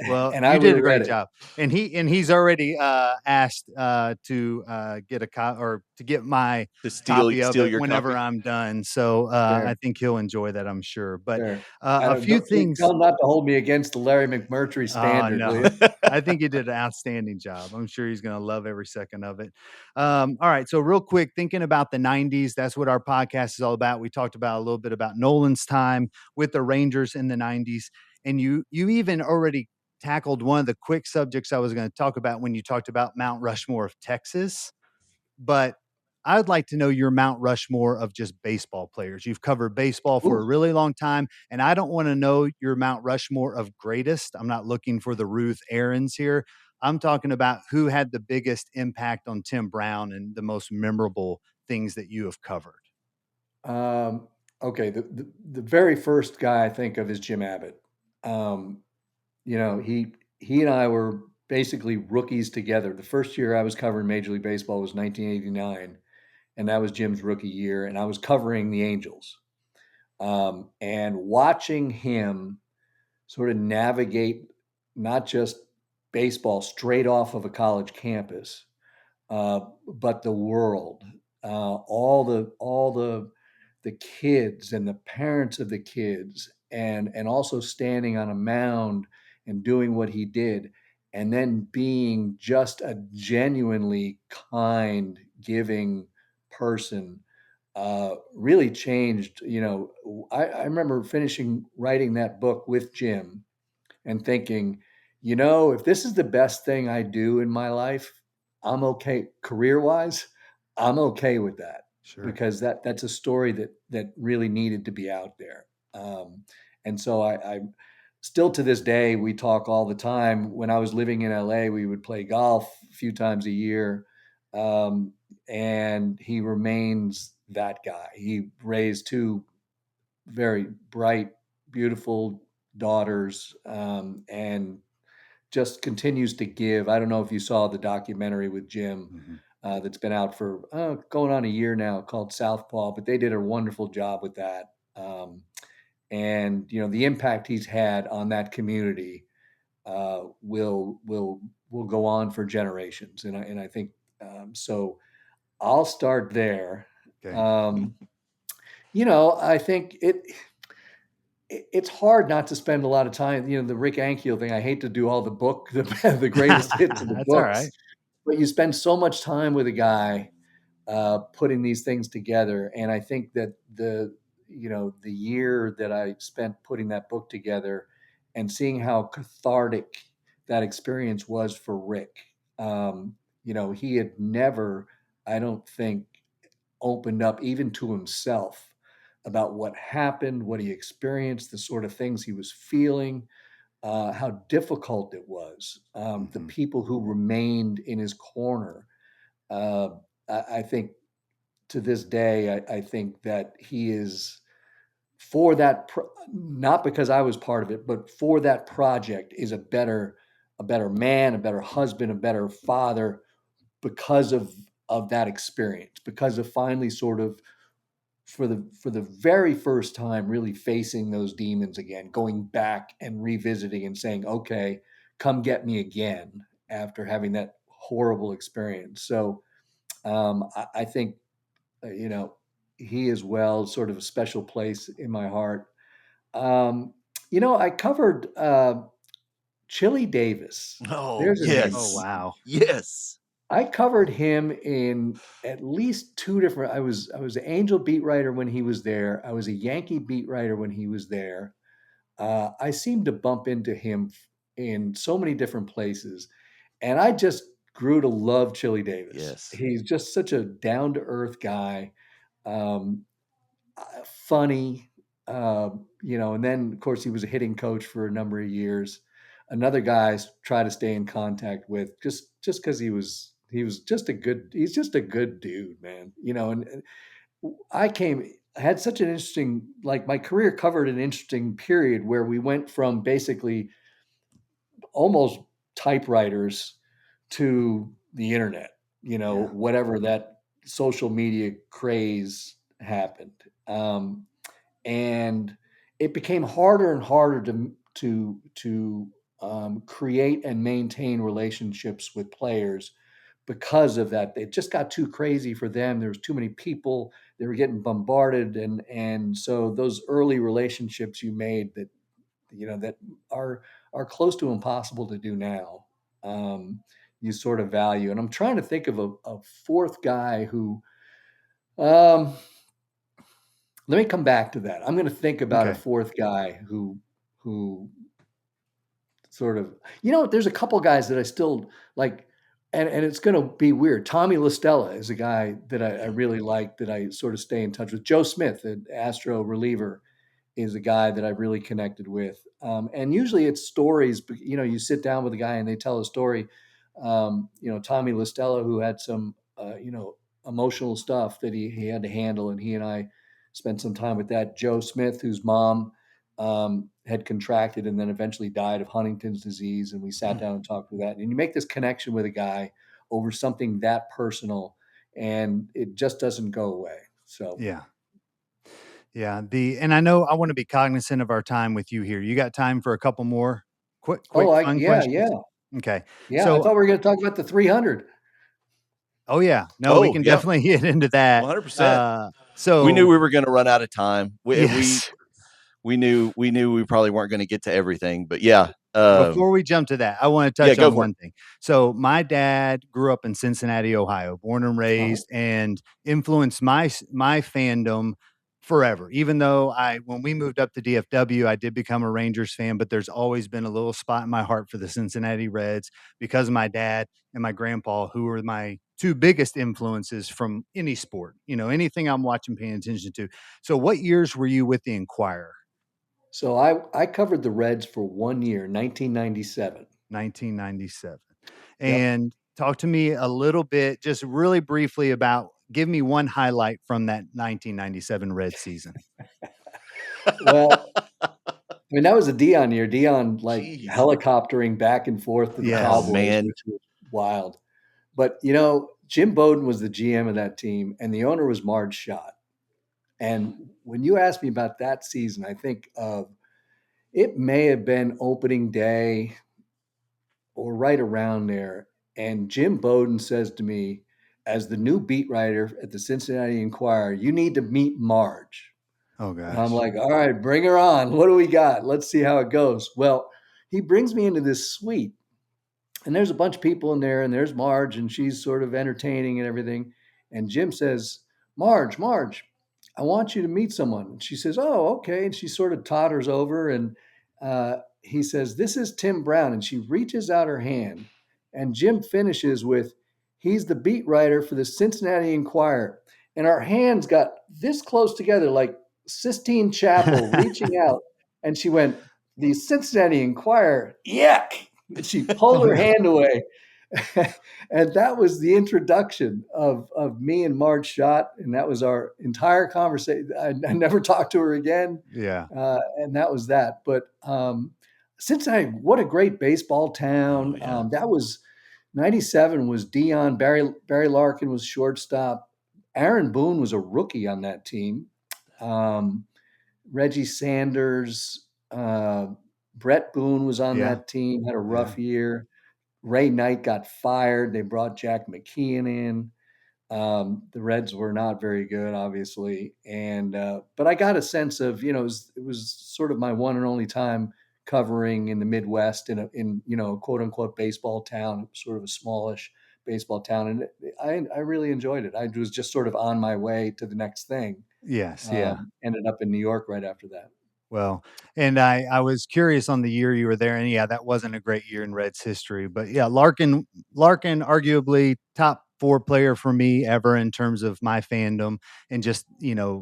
Well, and I you did a really read great it. job, and he's already asked to get a or to get my To steal copy of steal it your whenever copy. I'm done. So Fair, I think he'll enjoy that, I'm sure. But fair. a few Please tell things. him not to hold me against the Larry McMurtry standard, will No, you? I think you did an outstanding job. I'm sure he's going to love every second of it. All right. So, real quick, thinking about the 90s, that's what our podcast is all about. We talked about a little bit about Nolan's time with the Rangers in the 90s. And you even already tackled one of the quick subjects I was going to talk about when you talked about Mount Rushmore of Texas. But I'd like to know your Mount Rushmore of just baseball players. You've covered baseball for a Ooh, really long time, and I don't want to know your Mount Rushmore of greatest. I'm not looking for the Ruth Aarons here. I'm talking about who had the biggest impact on Tim Brown and the most memorable things that you have covered. um, okay. The very first guy I think of is Jim Abbott. Um, you know, he and I were basically rookies together. The first year I was covering Major League Baseball was 1989, and that was Jim's rookie year, and I was covering the Angels. And watching him sort of navigate not just baseball straight off of a college campus, but the world, all the kids and the parents of the kids, and also standing on a mound and doing what he did, and then being just a genuinely kind, giving person, really changed. You know, I remember finishing writing that book with Jim and thinking, you know, if this is the best thing I do in my life, I'm okay career wise. I'm okay with that Sure. because that's a story that really needed to be out there. And so still to this day, we talk all the time. When I was living in LA, we would play golf a few times a year. Um, and he remains that guy. He raised two very bright, beautiful daughters, and just continues to give. I don't know if you saw the documentary with Jim Mhm. that's been out for going on a year now, called Southpaw, but they did a wonderful job with that. And the impact he's had on that community will go on for generations, and I think so. I'll start there. Okay. Um, I think it's hard not to spend a lot of time. The Rick Ankiel thing. I hate to do all the greatest hits of the That's all books, right. but you spend so much time with a guy putting these things together. And I think that the year that I spent putting that book together and seeing how cathartic that experience was for Rick. He had never, I don't think, opened up even to himself about what happened, what he experienced, the sort of things he was feeling, how difficult it was, the Mhm. people who remained in his corner. Uh, I think to this day, I think that he is for that, not because I was part of it, but for that project is a better man, a better husband, a better father because of that experience, because of finally sort of for the very first time really facing those demons again, going back and revisiting and saying, okay, come get me again after having that horrible experience. So I think you know, he as well, sort of a special place in my heart. Um, I covered Chili Davis. Oh, There's a name. Oh, yes. wow. Yes. I covered him in at least two different. I was an Angel beat writer when he was there. I was a Yankee beat writer when he was there. I seemed to bump into him in so many different places, and I just grew to love Chili Davis. Yes. He's just such a down to earth guy. Um, Funny, and then of course he was a hitting coach for a number of years. Another guy I try to stay in contact with just because he was just a good he's just a good dude, man. And I had such an interesting, like, my career covered an interesting period where we went from basically almost typewriters to the internet, Yeah. whatever that social media craze happened. And it became harder and harder to create and maintain relationships with players because of that. It just got too crazy for them. There was too many people. They were getting bombarded, and so those early relationships you made that are close to impossible to do now. Um, you sort of value. And I'm trying to think of a fourth guy who. Um, Let me come back to that. I'm going to think about a Okay. fourth guy who sort of, there's a couple guys that I still like, and it's going to be weird. Tommy LaStella is a guy that I Mm. really like, that I sort of stay in touch with. Joe Smith, an Astro reliever, is a guy that I've really connected with. And usually it's stories, but you sit down with a guy and they tell a story. Tommy LaStella, who had some, emotional stuff that he had to handle, and he and I spent some time with that. Joe Smith, whose mom had contracted and then eventually died of Huntington's disease, and we sat Mm. down and talked with that. And you make this connection with a guy over something that personal, and it just doesn't go away. So, Yeah. Yeah. And I know I want to be cognizant of our time with you here. You got time for a couple more quick, fun yeah, yeah. questions? Okay. Yeah, I So, thought we were going to talk about the 300. oh yeah, no, we Oh, can yeah. definitely get into that. 100%. We knew So we were going to run out of time. yes, We knew we probably weren't going to get to everything, but yeah. before we jump to that, I want to Yeah, touch go on for it. one thing. So my dad grew up in Cincinnati, Ohio, born and Uh-huh. raised, and influenced my fandom forever. Even though when we moved up to DFW, I did become a Rangers fan, but there's always been a little spot in my heart for the Cincinnati Reds because of my dad and my grandpa, who were my two biggest influences from any sport. Anything I'm watching, paying attention to. So what years were you with the Inquirer? So I covered the Reds for 1 year, 1997. 1997. Yep. And talk to me a little bit, just really briefly about give me one highlight from that 1997 Red season. Well, I mean, that was a Dion year. Dion like Jeez. helicoptering back and forth to the Oh Yes. Cowboys, man. which was wild. But Jim Bowden was the GM of that team, and the owner was Marge Schott. And when you asked me about that season, I think it may have been opening day or right around there. And Jim Bowden says to me, as the new beat writer at the Cincinnati Enquirer, you need to meet Marge. Oh And I'm gosh. like, all right, bring her on. What do we got? Let's see how it goes. Well, he brings me into this suite, and there's a bunch of people in there, and there's Marge, and she's sort of entertaining and everything. And Jim says, Marge, I want you to meet someone. And she says, oh, okay. And she sort of totters over, and he says, this is Tim Brown. And she reaches out her hand, and Jim finishes with, he's the beat writer for the Cincinnati Enquirer. And our hands got this close together, like Sistine Chapel reaching out. And she went, the Cincinnati Enquirer, yuck. And she pulled Oh her no. hand away. And that was the introduction of me and Marge Schott. And that was our entire conversation. I never talked to her again. Yeah. And that was that. But Cincinnati, what a great baseball Oh town. yeah. That was 97 was Dion. Barry Larkin was shortstop. Aaron Boone was a rookie on that team. Um, Reggie Sanders, Brett Boone was on Yeah. that team, had a Yeah. rough year. Ray Knight got fired. They brought Jack McKeon in. The Reds were not very good, obviously, and but I got a sense of it was sort of my one and only time covering in the Midwest in a quote unquote baseball town, sort of a smallish baseball town, and I really enjoyed it. I was just sort of on my way to the next thing. Yes. Yeah. Ended up in New York right after that. Well, and I was curious on the year you were there, and yeah, that wasn't a great year in Reds history, but yeah, Larkin, arguably top 4 player for me ever in terms of my fandom, and just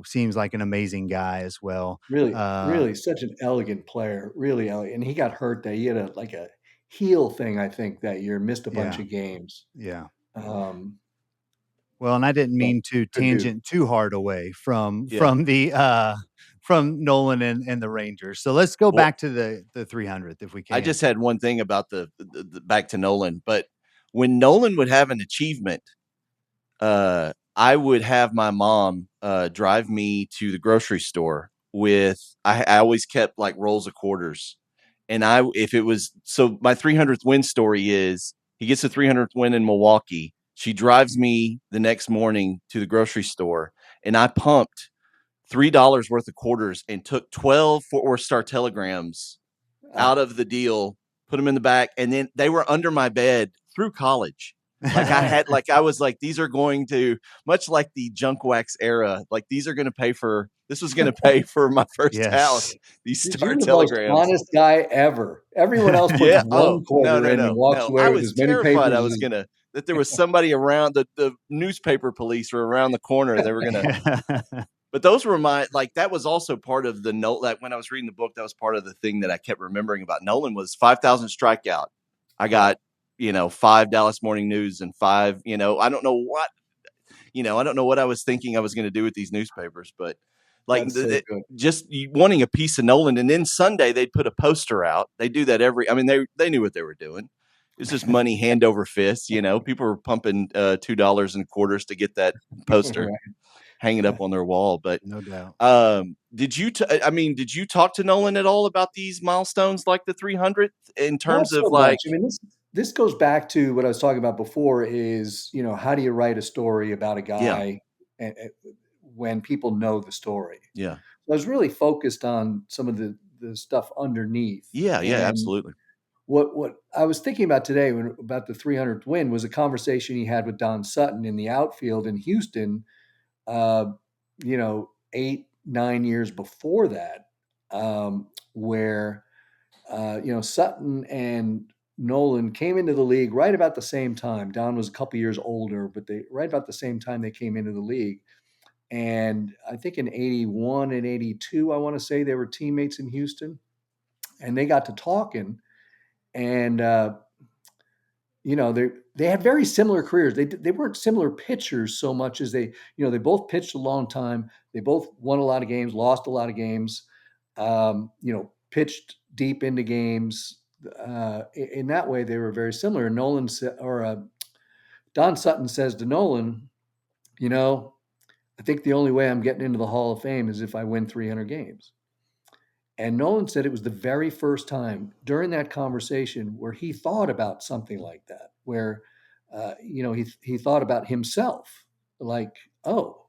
seems like an amazing guy as well. Really, Uh, really such an elegant player, really elegant. And he got hurt that he had a heel thing, I think, that year, missed a bunch yeah, of games. yeah. Um, Well, and I didn't but mean to good dude. tangent too hard away from Yeah. from Nolan and the Rangers. So let's go Well, back to the 300th if we I can. just had one thing about the back to Nolan, but when Nolan would have an achievement, I would have my mom drive me to the grocery store with I always kept like rolls of quarters. And if it was so my 300th win story is he gets a 300th win in Milwaukee. She drives me the next morning to the grocery store, and I pumped $3 worth of quarters and took 12 Fort Worth Star telegrams out Ah, of the deal, put them in the back, and then they were under my bed through college. Like I was like, these are going to, much like the junk wax era, like these are going to pay for, this was going to pay for my first house. Yes. These dude, star you're the most telegrams. honest guy ever. Everyone else puts Yeah. Oh, one no, quarter no, in and no, walks no. I away with was as many terrified I papers was as going to, that there was somebody around the newspaper police were around the corner. They were going to, but those were like that was also part of the note. Like when I was reading the book, that was part of the thing that I kept remembering about Nolan was 5,000 strikeout. I yeah, got 5 Dallas Morning News and 5. I don't know what I don't know what I was thinking I was going to do with these newspapers, but like that's so good. just wanting a piece of Nolan. And then Sunday they'd put a poster out. They do that every. I mean they knew what they were doing. It's just money hand over fist. People were pumping $2 and quarters to get that poster, Right. hang it up on their wall. But No doubt. did you talk to Nolan at all about these milestones like the 300th in Not terms of so like, much. I mean, this goes back to what I was talking about before is, how do you write a story about a yeah, guy and when people know the story? yeah, So I was really focused on some of the stuff underneath. yeah, yeah, And absolutely. what I was thinking about today about the 300th win was a conversation he had with Don Sutton in the outfield in Houston, uh, 8, 9 years before that, where Sutton and Nolan came into the league right about the same time. Don was a couple years older, but they right about the same time they came into the league. And I think in 81 and 82, I want to say they were teammates in Houston, and they got to talking. And they had very similar careers. They weren't similar pitchers so much as they both pitched a long time. They both won a lot of games, lost a lot of games. Pitched deep into games. In that way, they were very similar. Don Sutton says to Nolan, I think the only way I'm getting into the Hall of Fame is if I win 300 games. And Nolan said it was the very first time during that conversation where he thought about something like that, where he thought about himself, like, oh,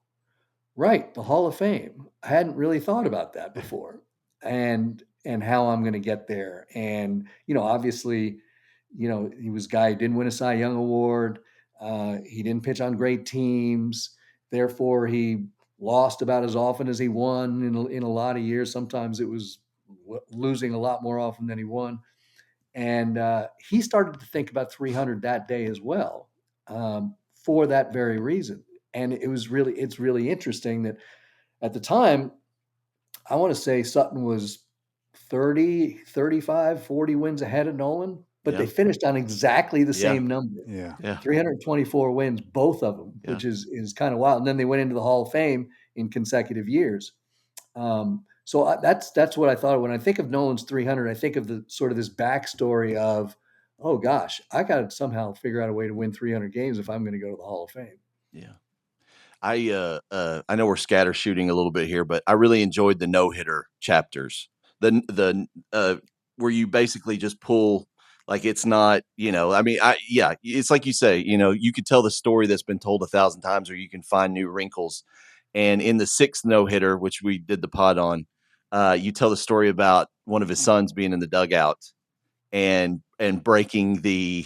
right, the Hall of Fame. I hadn't really thought about that before, and how I'm going to get there. And obviously, he was a guy who didn't win a Cy Young Award. He didn't pitch on great teams. Therefore, he lost about as often as he won in a lot of years. Sometimes it was losing a lot more often than he won. And he started to think about 300 that day as well, for that very reason. And it's really interesting that at the time, I want to say Sutton was 30, 35, 40 wins ahead of Nolan, but they finished on exactly the same number. Yeah. 324 wins, both of them, which is kind of wild. And then they went into the Hall of Fame in consecutive years. So that's what I thought. When I think of Nolan's 300, I think of the sort of this backstory of, oh gosh, I got to somehow figure out a way to win 300 games if I'm going to go to the Hall of Fame. Yeah. I know we're scatter shooting a little bit here, but I really enjoyed the no-hitter chapters. The where you basically just pull, like, it's not, it's like you say, you could tell the story that's been told 1,000 times, or you can find new wrinkles. And in the sixth no-hitter, which we did the pod on, you tell the story about one of his sons being in the dugout and breaking the,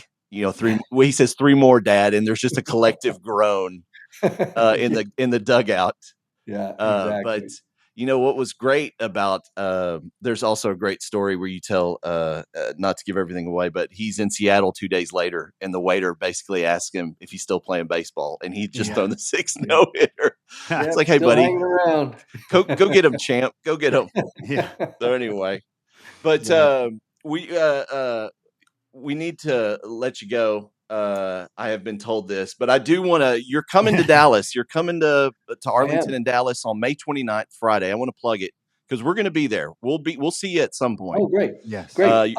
three. Well, he says 3 more, Dad, and there's just a collective groan in the dugout. Yeah, exactly. But what was great about there's also a great story where you tell, not to give everything away, but he's in Seattle 2 days later, and the waiter basically asks him if he's still playing baseball, and he'd just thrown the 6th no hitter. It's like, hey, still buddy, hanging around. go get him, champ. Go get him. Yeah. So anyway, but we need to let you go. I have been told this, but I do want to, you're coming to Dallas. You're coming to Arlington and Dallas on May 29th, Friday. I want to plug it because we're going to be there. We'll see you at some point. Oh, great. Yes. Great.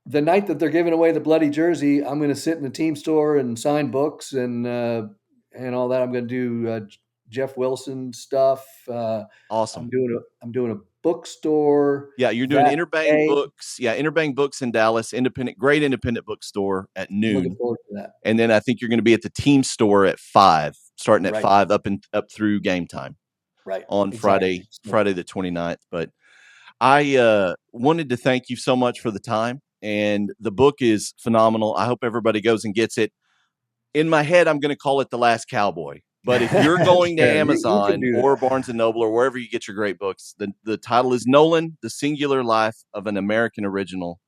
The night that they're giving away the bloody jersey, I'm going to sit in the team store and sign books and all that. I'm going to do Jeff Wilson stuff. Awesome. I'm doing a bookstore. Yeah, you're doing Interbang Books. Yeah, Interbang Books in Dallas, great independent bookstore at noon. Looking forward to that. And then I think you're going to be at the team store at 5, starting at 5 up through game time. Right. On Friday the 29th. But I wanted to thank you so much for the time, and the book is phenomenal. I hope everybody goes and gets it. In my head, I'm going to call it The Last Cowboy. But if you're going to Amazon or Barnes & Noble or wherever you get your great books, the title is Nolan, The Singular Life of an American Original.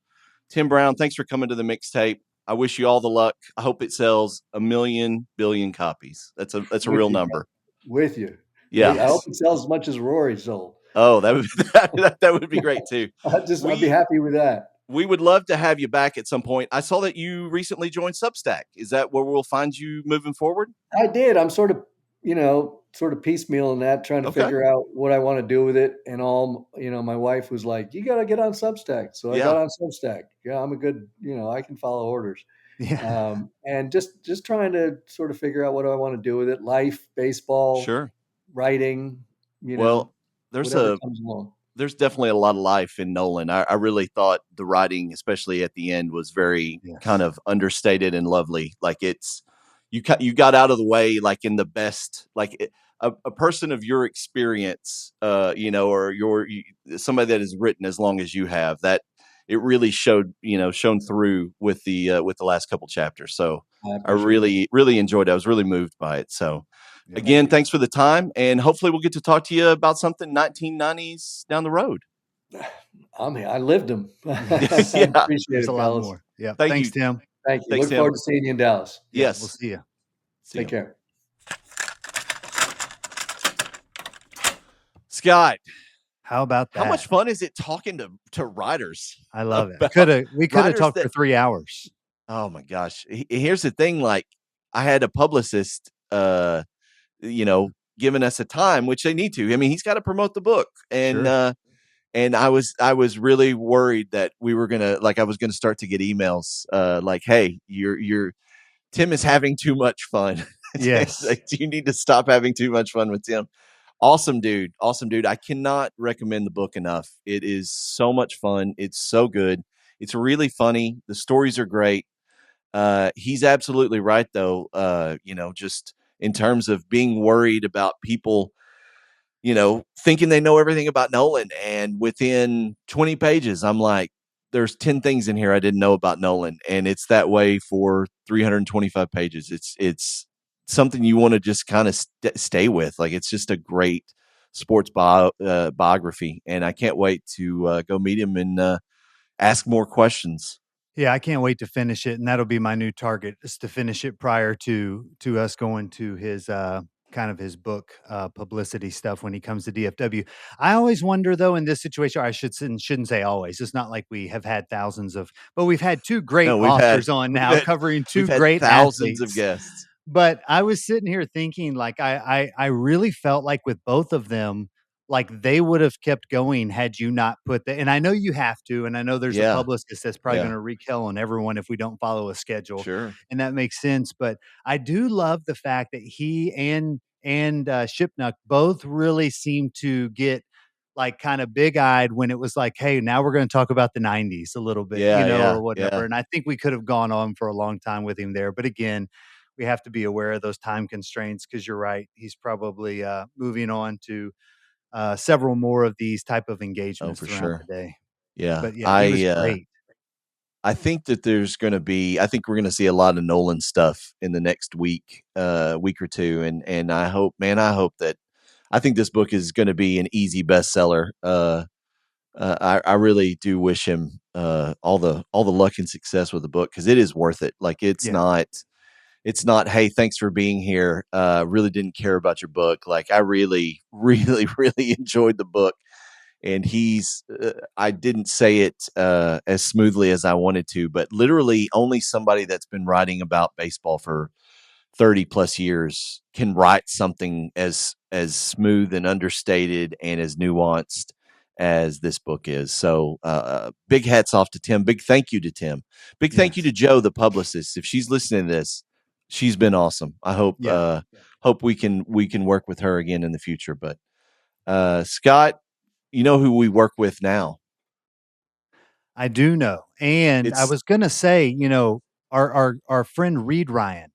Tim Brown, thanks for coming to the mixtape. I wish you all the luck. I hope it sells 1 billion copies. That's a real number. With you. Yeah. I hope it sells as much as Rory sold. Oh, that would be great too. I'd be happy with that. We would love to have you back at some point. I saw that you recently joined Substack. Is that where we'll find you moving forward? I did. I'm sort of piecemealing that, trying to figure out what I want to do with it and all. My wife was like, you got to get on Substack. So I got on Substack. Yeah, I'm a good, I can follow orders. Yeah. And just trying to sort of figure out what do I want to do with it. Life, baseball, sure, writing, there's definitely a lot of life in Nolan. I really thought the writing, especially at the end, was very kind of understated and lovely. Like you got out of the way, like in the best, like a person of your experience, or somebody that has written as long as you have, that it really shown through with the last couple chapters. So I really, really enjoyed it. I was really moved by it. So again, thanks for the time, and hopefully we'll get to talk to you about something 1990s down the road. I lived them. Appreciate it, a lot more. Yeah. Thanks, Tim. Thank you. Look forward to seeing you in Dallas. Yes. We'll see you. Take care. Scott, How about how that? much fun is it talking to writers I love it. about We coulda writers talked for that 3 hours. oh my gosh. Here's the thing, like I had a publicist you know, giving us a time, which they need to. I mean, he's got to promote the book. Sure. And I was really worried that we were gonna like I was gonna start to get emails like, hey, you're Tim is having too much fun. Yes. Like, you need to stop having too much fun with Tim. Awesome dude. Awesome dude. I cannot recommend the book enough. It is so much fun. It's so good. It's really funny. The stories are great. He's absolutely right though. Just in terms of being worried about people, thinking they know everything about Nolan. And within 20 pages, I'm like, there's 10 things in here I didn't know about Nolan. And it's that way for 325 pages. It's something you want to just kind of stay with. Like, it's just a great sports biography. And I can't wait to go meet him and ask more questions. Yeah, I can't wait to finish it, and that'll be my new target, is to finish it prior to us going to his, kind of his book, publicity stuff when he comes to DFW. I always wonder, though, in this situation, or I shouldn't say always, it's not like we have had thousands of, but we've had 2 great No, authors on we've now had covering we've 2 had great thousands of athletes. guests. But I was sitting here thinking, like, I really felt like with both of them, like, they would have kept going had you not put the, and I know you have to, and I know there's a Yeah, publicist that's probably yeah, gonna wreak hell on everyone if we don't follow a schedule, sure. and that makes sense, but I do love the fact that he and Shipnuck both really seem to get, like, kinda big-eyed when it was like, "Hey, now we're gonna talk about the '90s a little bit," Yeah, or yeah, whatever, yeah. and I think we could have gone on for a long time with him there, but again, we have to be aware of those time constraints because you're right. He's probably moving on to several more of these type of Oh, engagements for throughout sure. the day. Yeah. But yeah, he was great. I think that I think we're gonna see a lot of Nolan stuff in the next week or two. And I hope, man, I think this book is gonna be an easy bestseller. I really do wish him all the luck and success with the book, because it is worth it. Like, Yeah. it's not, hey, thanks for being here. Really didn't care about your book. Like, I really, really, really enjoyed the book. And I didn't say it as smoothly as I wanted to, but literally only somebody that's been writing about baseball for 30 plus years can write something as smooth and understated and as nuanced as this book is. So big hats off to Tim. Big thank you to Tim. Big thank you Yes. to Joe, the publicist. If she's listening to this, she's been awesome. I hope Yeah. hope we can work with her again in the future. But Scott, you know who we work with now? I do know. And I It's was gonna say, our friend Reed Ryan,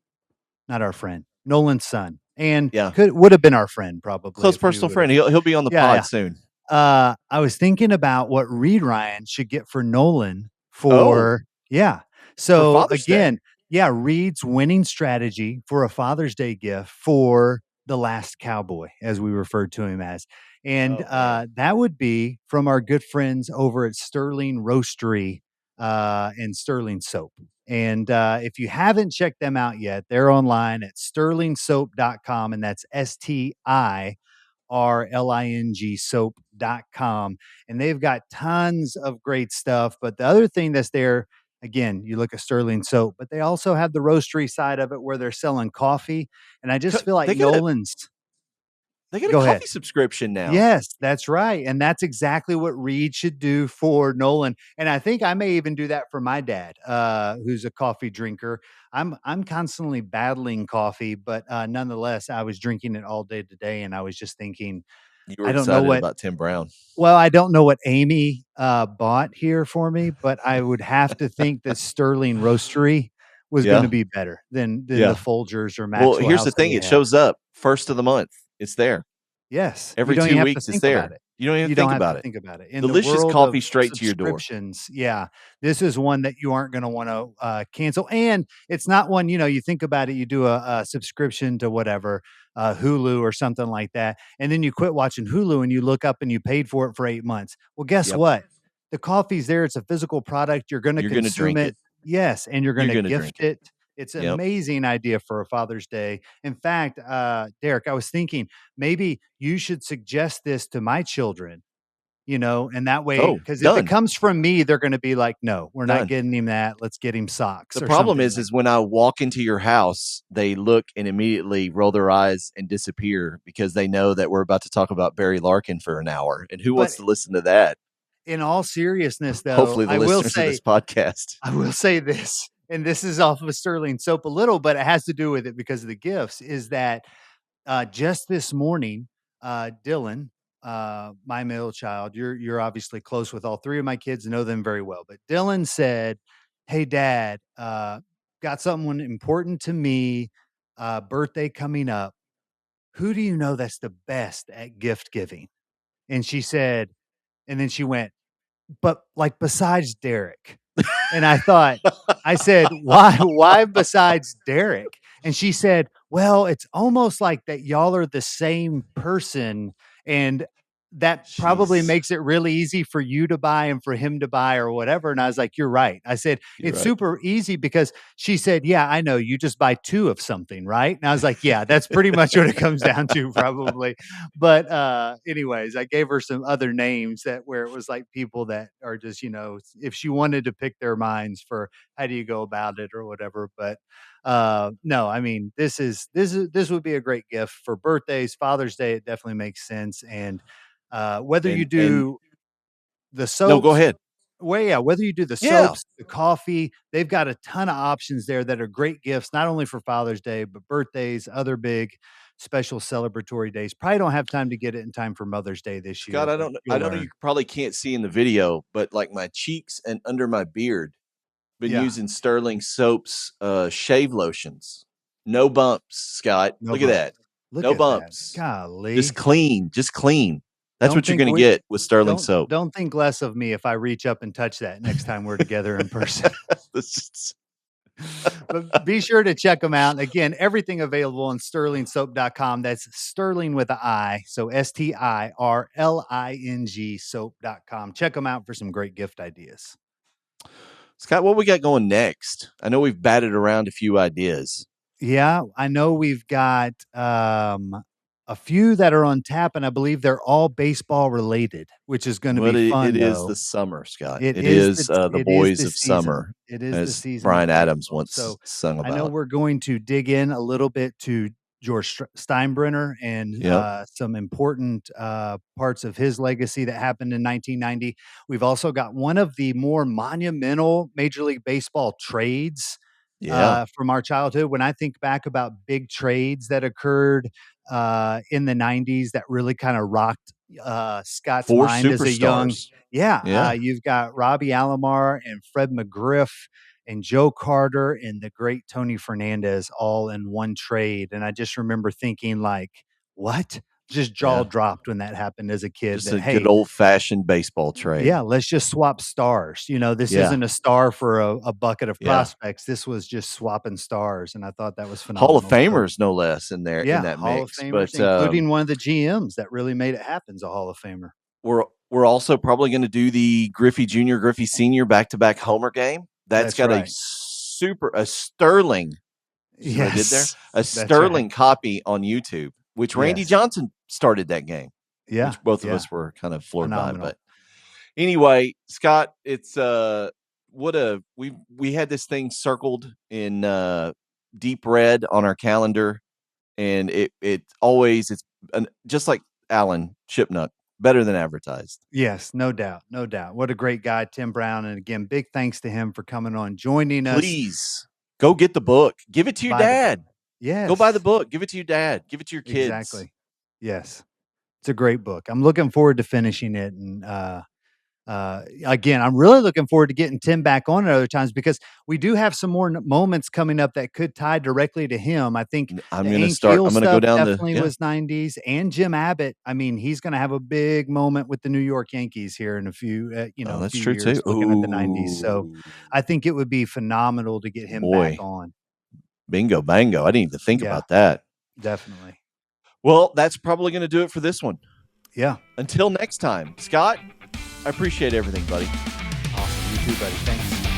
not our friend, Nolan's son, and yeah, would have been our friend probably close if we personal would have. friend. He'll be on the Yeah, pod yeah. soon. I was thinking about what Reed Ryan should get for Nolan Oh, for, yeah. for So Father's Day. again, yeah, Reed's winning strategy for a Father's Day gift for the last cowboy, as we referred to him as. And Oh man. that would be from our good friends over at Sterling Roastery and Sterling Soap. And if you haven't checked them out yet, they're online at sterlingsoap.com, and that's STIRLING soap.com. And they've got tons of great stuff. But the other thing that's there, again, you look at Sterling Soap, but they also have the roastery side of it where they're selling coffee. And I just feel like They got a Nolan's, go ahead. coffee subscription now. Yes, that's right, and that's exactly what Reed should do for Nolan, and I think I may even do that for my dad, who's a coffee drinker. I'm constantly battling coffee, but, nonetheless, I was drinking it all day today, and I was just thinking, You were I don't know excited what, about Tim Brown. well, I don't know what Amy, bought here for me, but I would have to think that Sterling Roastery was gonna Yeah, be better than the yeah. Folgers or Well, Maxwell here's House the that thing. we It have. shows up first of the month. It's there. Yes, you Every don't even two have to weeks, it's think about there. it. You don't even You don't think have to about it. think about it. In the Delicious world of coffee straight to your door. subscriptions, yeah, this is one that you aren't gonna wanna, cancel, and it's not one, you think about it, you do a subscription to whatever, Hulu or something like that, and then you quit watching Hulu and you look up and you paid for it for 8 months. Well, guess Yep. what? The coffee's there, it's a physical product, you're gonna You're gonna consume drink it. it. Yes, and you're You're gonna gonna gift drink it. it. It's an Yep. amazing idea for a Father's Day. In fact, Derek, I was thinking maybe you should suggest this to my children, and that way, Oh, because if it done. comes from me, they're going to be like, no, we're not Done. getting him that. Let's get him socks The or problem something is, like is when I walk into your house, they look and immediately roll their eyes and disappear because they know that we're about to talk about Barry Larkin for an hour. And who But wants to listen to that? in all seriousness, though, Hopefully the listeners of this podcast. I will say this, and this is off of Sterling Soap a little, but it has to do with it because of the gifts, is that just this morning, Dylan, my middle child, you're obviously close with all three of my kids, know them very well. But Dylan said, "Hey, Dad, got someone important to me, birthday coming up. Who do you know that's the best at gift giving?" And she said, and then she went, "But like besides Derek." And I said, why besides Derek? And she said, well, it's almost like that y'all are the same person. And that probably Jeez. makes it really easy for you to buy and for him to buy or whatever. And I was like, you're right. I said, You're it's right. super easy because she said, yeah, I know you just buy two of something, right? And I was like, yeah, that's pretty much what it comes down to probably. But anyways, I gave her some other names that where it was like people that are just, if she wanted to pick their minds for how do you go about it or whatever. But no, I mean, this would be a great gift for birthdays, Father's Day. It definitely makes sense. And whether you And do the no, go soaps, ahead. well, yeah, whether you do the Yeah. soaps, the coffee, they've got a ton of options there that are great gifts, not only for Father's Day, but birthdays, other big special celebratory days. Probably don't have time to get it in time for Mother's Day this Scott, year, but I you'll know you learn. probably can't see in the video, but like my cheeks and under my beard, been Yeah, using Sterling Soaps shave lotions. No bumps, Scott. no Look at bump. that. Look No at that. bumps. Just Golly. clean. Just clean. That's Don't what you're think going to we get with Sterling Soap. don't think less of me if I reach up and touch that next time we're together in person. But be sure to check them out. Again, everything available on sterlingsoap.com. That's Sterling with an I. So STIRLING soap.com. Check them out for some great gift ideas. Scott, what we got going next? I know we've batted around a few ideas. Yeah, I know we've got a few that are on tap, and I believe they're all baseball related, which is going to Well, be it fun is though. the summer, Scott. It It is is the it is boys the of season. summer, It is the as season of Brian Adams baseball. once So sung I know about. we're going to dig in a little bit to George Steinbrenner and Yep. some important parts of his legacy that happened in 1990. We've also got one of the more monumental Major League Baseball trades Yeah. from our childhood. When I think back about big trades that occurred in the 90s that really kind of rocked Scott's Four mind as a young, superstars. yeah, Yeah. you've got Robbie Alomar and Fred McGriff and Joe Carter and the great Tony Fernandez all in one trade. And I just remember thinking, like, what? Just jaw Yeah. dropped when that happened as a kid Just that, a good hey, old fashioned baseball trade. yeah, let's just swap stars. This Yeah. isn't a star for a bucket of Yeah. prospects. This was just swapping stars. And I thought that was Hall of phenomenal. So, Famers, no less, in there in yeah, that Hall of mix. Famers, But including one of the GMs that really made it happen, is a Hall of Famer. we're also probably going to do the Griffey Jr., Griffey Sr. back to back homer game. That's That's got right. a sterling. See what I did there? Yes, A that's right. sterling copy on YouTube, which Randy Yes. Johnson started that game, Yeah. which both of Yeah. us were kind of floored by. Phenomenal. But anyway, Scott, it's we had this thing circled in deep red on our calendar, and it's just like Alan Shipnuck, better than advertised. Yes, no doubt. No doubt. What a great guy, Tim Brown. And again, big thanks to him for coming on, joining us. Please go get the book. Give it to your Buy the book. dad. Yes. Go buy the book. Give it to your dad. Give it to your kids. Exactly. Yes. It's a great book. I'm looking forward to finishing it. And again, I'm really looking forward to getting Tim back on at other times because we do have some more moments coming up that could tie directly to him. I think I'm the going to Hank start. Keel I'm going to go stuff down definitely was 90s, and Jim Abbott. I mean, he's going to have a big moment with the New York Yankees here in a few, a that's few true years, too. looking at the 90s. So I think it would be phenomenal to get him back on. Bingo, bango. I didn't even think Yeah, about that. definitely. Well, that's probably going to do it for this one. Yeah. Until next time, Scott, I appreciate everything, buddy. Awesome. You too, buddy. Thanks.